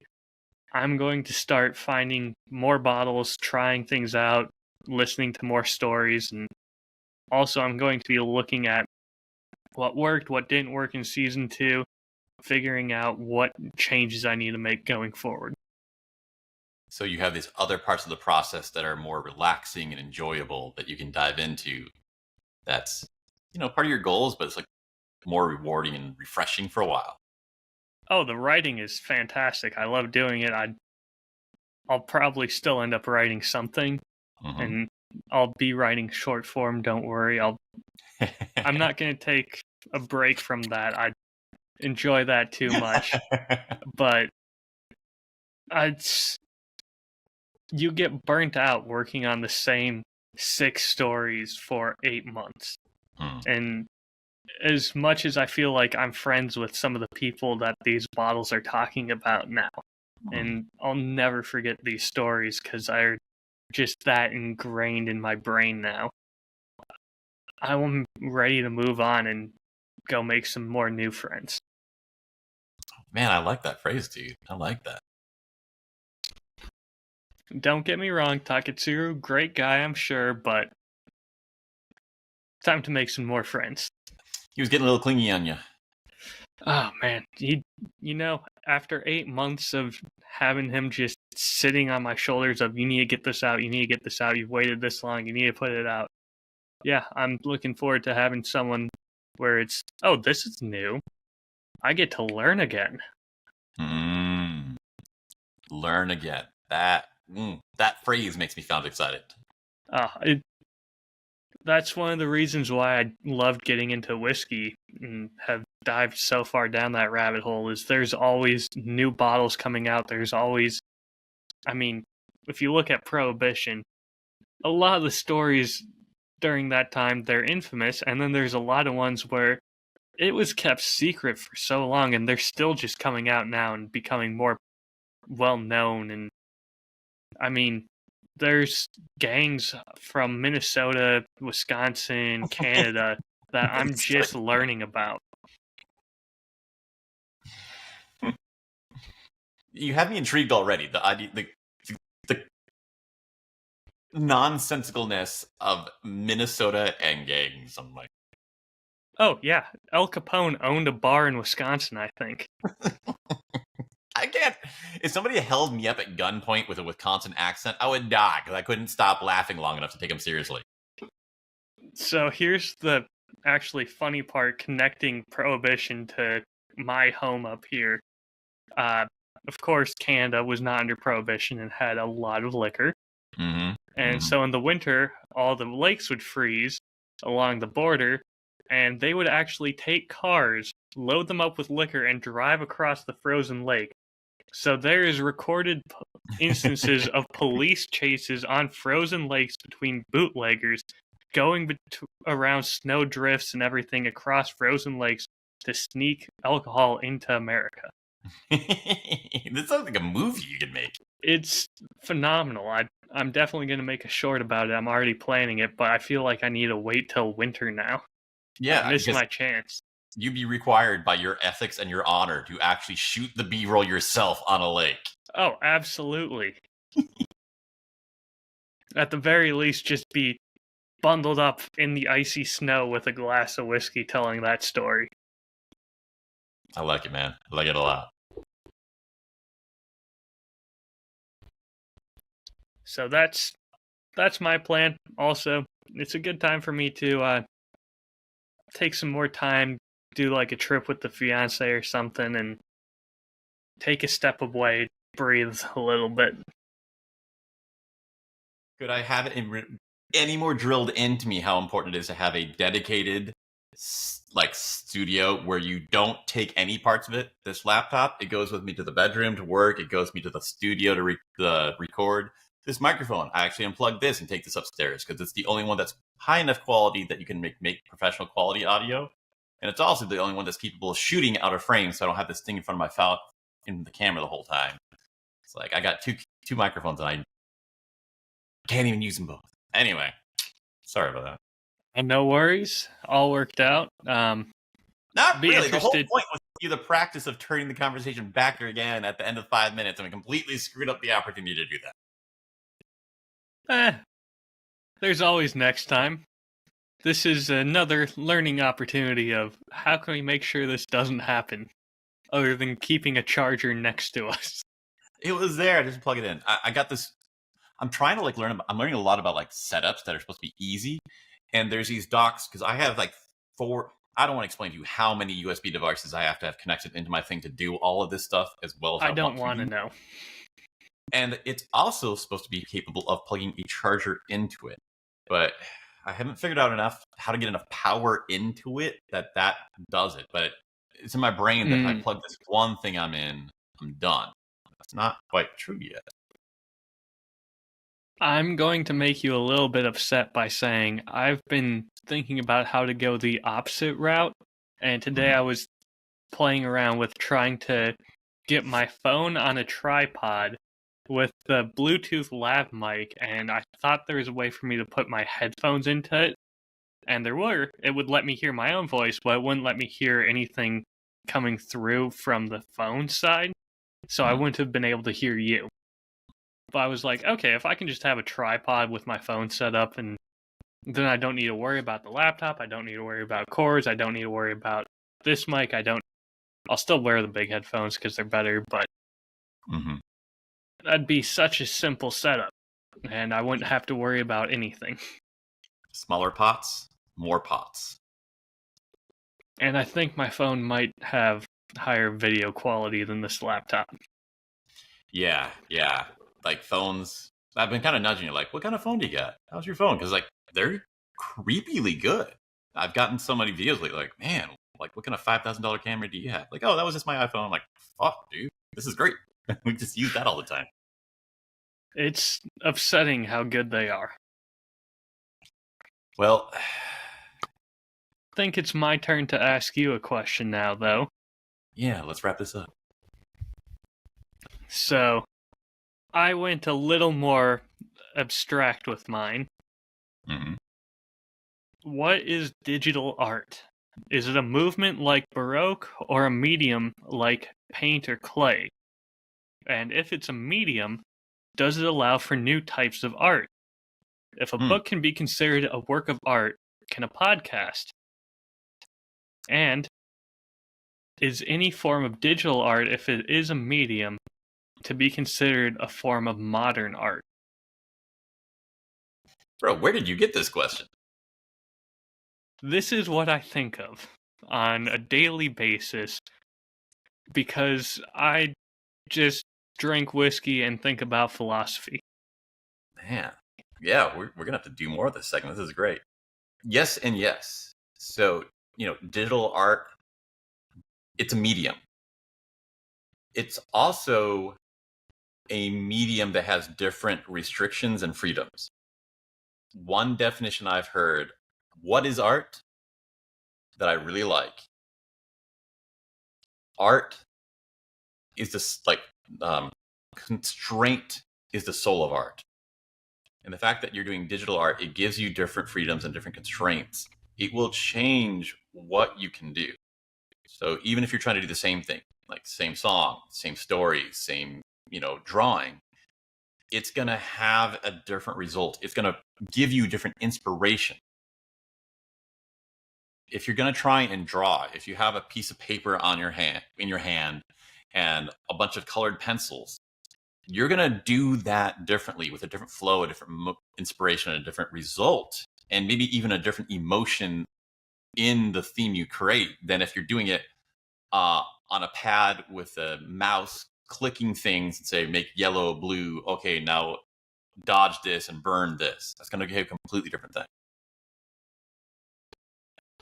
I'm going to start finding more bottles, trying things out, listening to more stories, and also I'm going to be looking at what worked, what didn't work in season 2, figuring out what changes I need to make going forward. So you have these other parts of the process that are more relaxing and enjoyable that you can dive into. That's, part of your goals, but it's like more rewarding and refreshing for a while. Oh, the writing is fantastic. I love doing it. I'll probably still end up writing something, and I'll be writing short form. Don't worry. I'm not going to take a break from that. I enjoy that too much, but you get burnt out working on the same 6 stories for 8 months. And as much as I feel like I'm friends with some of the people that these bottles are talking about now, and I'll never forget these stories because they're just that ingrained in my brain now, I'm ready to move on and go make some more new friends. Man, I like that phrase, dude. I like that. Don't get me wrong, Taketsuru, great guy, I'm sure, but time to make some more friends. He was getting a little clingy on you. Oh, man. After 8 months of having him just sitting on my shoulders of, you need to get this out, you need to get this out, you've waited this long, you need to put it out. Yeah, I'm looking forward to having someone where it's, oh, this is new. I get to learn again. Learn again. That That phrase makes me sound excited. It That's one of the reasons why I loved getting into whiskey and have dived so far down that rabbit hole. Is there's always new bottles coming out. There's always, I mean, if you look at Prohibition, a lot of the stories during that time, they're infamous, and then there's a lot of ones where it was kept secret for so long, and they're still just coming out now and becoming more well known. And I mean, there's gangs from Minnesota, Wisconsin, Canada that I'm just learning about. You have me intrigued already. The idea, the nonsensicalness of Minnesota and gangs. I'm like, Oh, yeah. Al Capone owned a bar in Wisconsin, I think. I can't. If somebody held me up at gunpoint with a Wisconsin accent, I would die because I couldn't stop laughing long enough to take him seriously. So here's the actually funny part connecting Prohibition to my home up here. Of course, Canada was not under Prohibition and had a lot of liquor. Mm-hmm. And so in the winter, all the lakes would freeze along the border, and they would actually take cars, load them up with liquor, and drive across the frozen lake. So there is recorded instances of police chases on frozen lakes between bootleggers going around snow drifts and everything across frozen lakes to sneak alcohol into America. This sounds like a movie you could make. It's phenomenal. I'm definitely going to make a short about it. I'm already planning it, but I feel like I need to wait till winter now. Yeah, I missed my chance. You'd be required by your ethics and your honor to actually shoot the B-roll yourself on a lake. Oh, absolutely. At the very least, just be bundled up in the icy snow with a glass of whiskey telling that story. I like it, man. I like it a lot. So that's my plan. Also, it's a good time for me to take some more time, do like a trip with the fiance or something, and take a step away, breathe a little bit. Could I have it any more drilled into me how important it is to have a dedicated studio where you don't take any parts of it? This laptop, it goes with me to the bedroom to work. It goes with me to the studio to record. This microphone, I actually unplug this and take this upstairs because it's the only one that's high enough quality that you can make professional quality audio. And it's also the only one that's capable of shooting out of frame, so I don't have this thing in front of my in the camera the whole time. It's like I got two microphones and I can't even use them both. Anyway, sorry about that. And no worries, all worked out. Not really. The whole point was the practice of turning the conversation back again at the end of 5 minutes, and we completely screwed up the opportunity to do that. There's always next time. This is another learning opportunity of how can we make sure this doesn't happen, other than keeping a charger next to us. It was there. I just plug it in. I got this. I'm trying to learn. I'm learning a lot about setups that are supposed to be easy. And there's these docks because I have 4. I don't want to explain to you how many USB devices I have to have connected into my thing to do all of this stuff as well as I don't want to know. And it's also supposed to be capable of plugging a charger into it. But I haven't figured out how to get enough power into it that does it. But it's in my brain that if I plug this one thing I'm in, I'm done. That's not quite true yet. I'm going to make you a little bit upset by saying I've been thinking about how to go the opposite route. And today I was playing around with trying to get my phone on a tripod with the Bluetooth lav mic, and I thought there was a way for me to put my headphones into it, and it would let me hear my own voice, but it wouldn't let me hear anything coming through from the phone side, so I wouldn't have been able to hear you. But I was like, okay, if I can just have a tripod with my phone set up, and then I don't need to worry about the laptop, I don't need to worry about cords, I don't need to worry about this mic, I'll still wear the big headphones because they're better, but that'd be such a simple setup, and I wouldn't have to worry about anything. Smaller pots, more pots. And I think my phone might have higher video quality than this laptop. Yeah. like phones. I've been kind of nudging you, like, what kind of phone do you got? How's your phone? Because like they're creepily good. I've gotten so many videos like, man, like what kind of $5,000 camera do you have? Like, oh, that was just my iPhone. I'm like, fuck, dude, this is great. We just use that all the time. It's upsetting how good they are. Well, I think it's my turn to ask you a question now, though. yeah, let's wrap this up. So, I went a little more abstract with mine. Mm-hmm. What is digital art? Is it a movement like Baroque or a medium like paint or clay? And if it's a medium, does it allow for new types of art? If a book can be considered a work of art, can a podcast? And is any form of digital art, if it is a medium, to be considered a form of modern art? Bro, where did you get this question? This is what I think of on a daily basis because I just drink whiskey and think about philosophy. Man, yeah, we're gonna have to do more of this segment. This is great. Yes and yes. So, digital art, it's a medium. It's also a medium that has different restrictions and freedoms. One definition I've heard, what is art, that I really like? Art is this constraint is the soul of art. And the fact that you're doing digital art, it gives you different freedoms and different constraints. It will change what you can do. So even if you're trying to do the same thing, like same song, same story, same, drawing, it's going to have a different result. It's going to give you different inspiration. If you're going to try and draw, if you have a piece of paper in your hand and a bunch of colored pencils, you're going to do that differently with a different flow, a different inspiration, a different result, and maybe even a different emotion in the theme you create than if you're doing it on a pad with a mouse clicking things and say, make yellow, blue. Okay, now dodge this and burn this. That's going to give a completely different thing.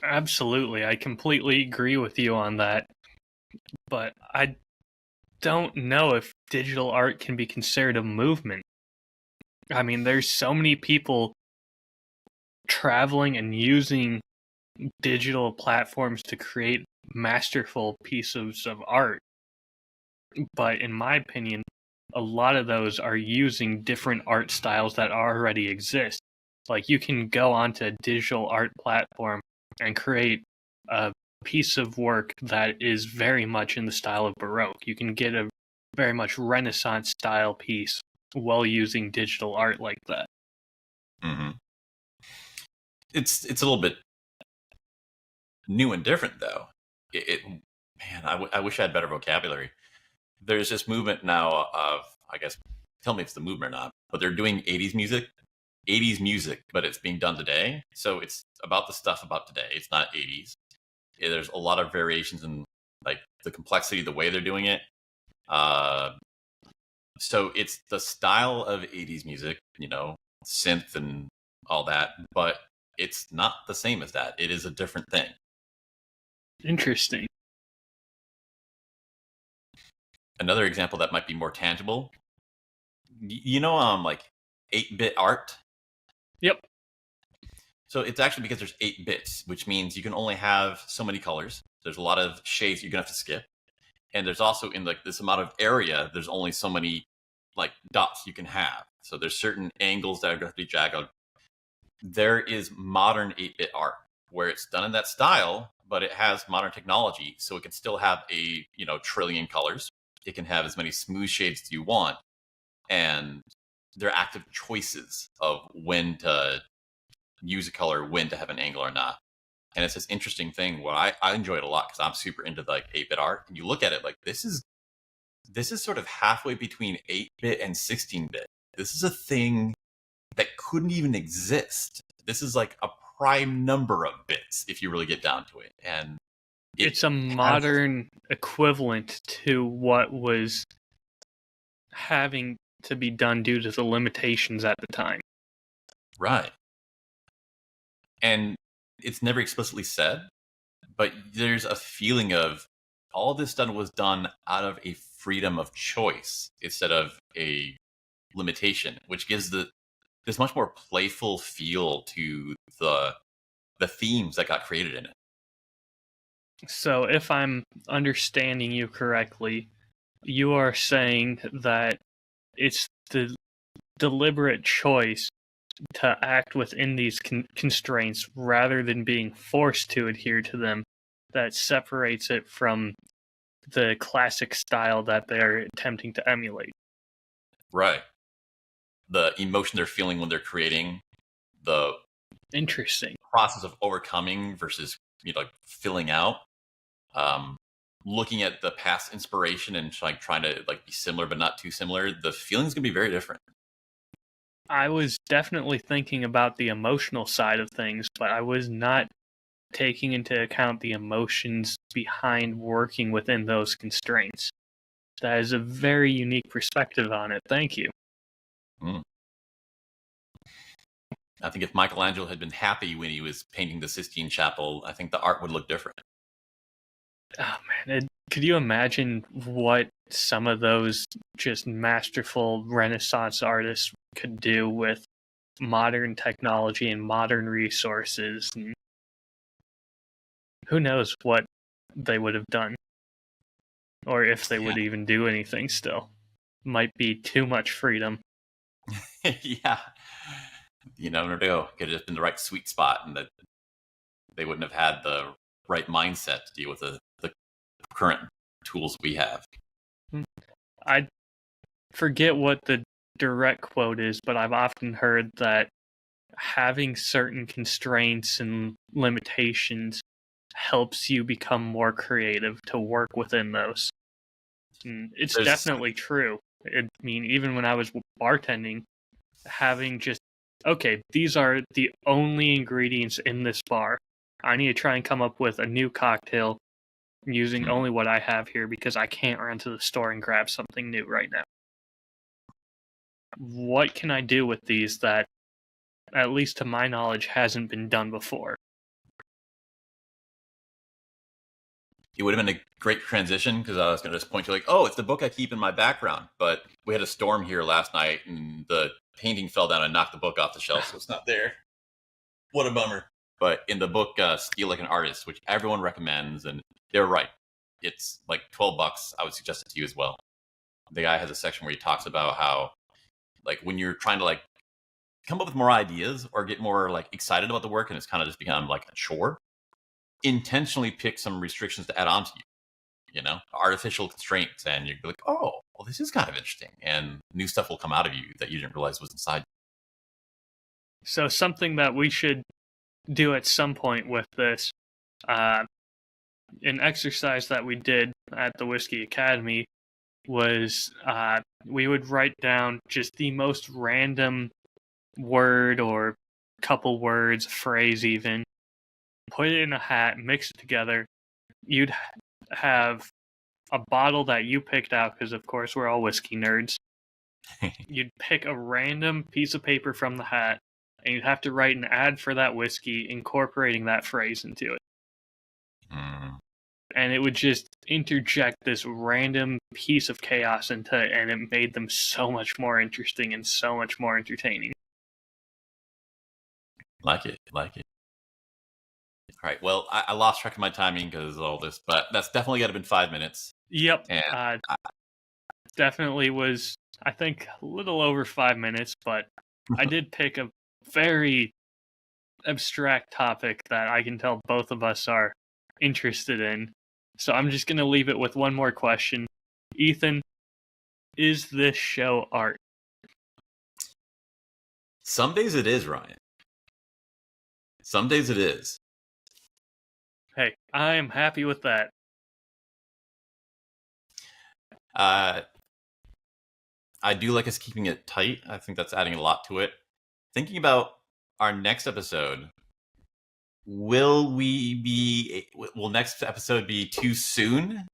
Absolutely. I completely agree with you on that. But I don't know if digital art can be considered a movement. I mean, there's so many people traveling and using digital platforms to create masterful pieces of art. But in my opinion, a lot of those are using different art styles that already exist. Like you can go onto a digital art platform and create a piece of work that is very much in the style of Baroque. You can get a very much Renaissance style piece while using digital art like that. Mm-hmm. It's a little bit new and different though. Man, I wish I had better vocabulary. There's this movement now of, I guess, tell me if it's the movement or not, but they're doing 80s music, but it's being done today. So it's about the stuff about today. It's not 80s. There's a lot of variations in like the complexity, the way they're doing it. So it's the style of 80s music, synth and all that, but it's not the same as that. It is a different thing. Interesting. Another example that might be more tangible, like 8-bit art. Yep. So it's actually because there's 8 bits, which means you can only have so many colors. There's a lot of shades you're gonna have to skip, and there's also in like this amount of area, there's only so many like dots you can have. So there's certain angles that are gonna have to be jagged. There is modern 8-bit art where it's done in that style, but it has modern technology, so it can still have a trillion colors. It can have as many smooth shades as you want, and they're active choices of when to use a color, when to have an angle or not. And it's this interesting thing where I enjoy it a lot because I'm super into like 8-bit art. And you look at it like this is sort of halfway between 8-bit and 16-bit. This is a thing that couldn't even exist. This is like a prime number of bits if you really get down to it. And it's a modern equivalent to what was having to be done due to the limitations at the time. Right. And it's never explicitly said, but there's a feeling of all this done was done out of a freedom of choice instead of a limitation, which gives this much more playful feel to the themes that got created in it. So, if I'm understanding you correctly, you are saying that it's the deliberate choice to act within these constraints rather than being forced to adhere to them that separates it from the classic style that they're attempting to emulate. Right. The emotion they're feeling when they're creating, the Interesting. process of overcoming versus like filling out. Looking at the past inspiration and like trying to like be similar but not too similar, the feeling's gonna be very different. I was definitely thinking about the emotional side of things, but I was not taking into account the emotions behind working within those constraints. That is a very unique perspective on it. Thank you. Mm. I think if Michelangelo had been happy when he was painting the Sistine Chapel, I think the art would look different. Oh man, could you imagine what some of those just masterful Renaissance artists could do with modern technology and modern resources? And who knows what they would have done, or if they would even do anything still. Might be too much freedom. Yeah. You never know. Could have just been the right sweet spot, and that they wouldn't have had the right mindset to deal with the current tools we have. I forget what the direct quote is, but I've often heard that having certain constraints and limitations helps you become more creative to work within those. And it's definitely true. I mean, even when I was bartending, having just, okay, these are the only ingredients in this bar. I need to try and come up with a new cocktail using only what I have here because I can't run to the store and grab something new right now. What can I do with these that, at least to my knowledge, hasn't been done before? It would have been a great transition because I was going to just point to like, oh, it's the book I keep in my background. But we had a storm here last night and the painting fell down and knocked the book off the shelf, so it's not there. What a bummer. But in the book, Steal Like an Artist, which everyone recommends, and they're right. It's like $12. I would suggest it to you as well. The guy has a section where he talks about how, like, when you're trying to like come up with more ideas or get more like excited about the work, and it's kind of just become like a chore, intentionally pick some restrictions to add on to you. You know, artificial constraints, and you're like, oh, well, this is kind of interesting, and new stuff will come out of you that you didn't realize was inside. So something that we should do at some point with this, an exercise that we did at the Whiskey Academy was we would write down just the most random word or couple words, phrase even, put it in a hat, mix it together. You'd have a bottle that you picked out, because of course we're all whiskey nerds. You'd pick a random piece of paper from the hat, and you'd have to write an ad for that whiskey incorporating that phrase into it. And it would just interject this random piece of chaos into it, and it made them so much more interesting and so much more entertaining. Like it. All right. Well, I lost track of my timing because of all this, but that's definitely got to been 5 minutes. Yep. And definitely was, I think, a little over 5 minutes, but I did pick a very abstract topic that I can tell both of us are interested in. So I'm just going to leave it with one more question. Ethan, is this show art? Some days it is, Ryan. Some days it is. Hey, I am happy with that. I do like us keeping it tight. I think that's adding a lot to it. Thinking about our next episode, will next episode be too soon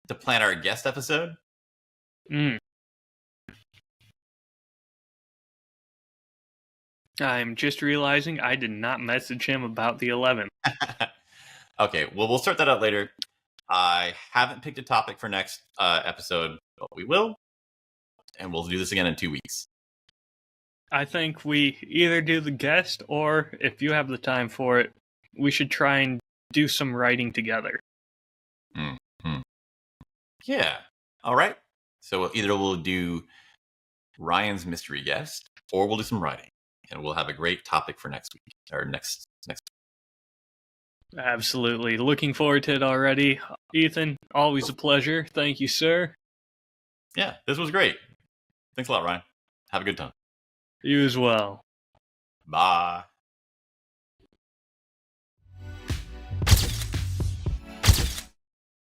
to plan our guest episode? I'm just realizing I did not message him about the 11th. Okay, well, we'll sort that out later. I haven't picked a topic for next episode, but we will, and we'll do this again in 2 weeks. I think we either do the guest, or if you have the time for it, we should try and do some writing together. Mm-hmm. Yeah. All right. So either we'll do Ryan's mystery guest, or we'll do some writing, and we'll have a great topic for next week or next. Absolutely. Looking forward to it already. Ethan, always a pleasure. Thank you, sir. Yeah, this was great. Thanks a lot, Ryan. Have a good time. You as well. Bye.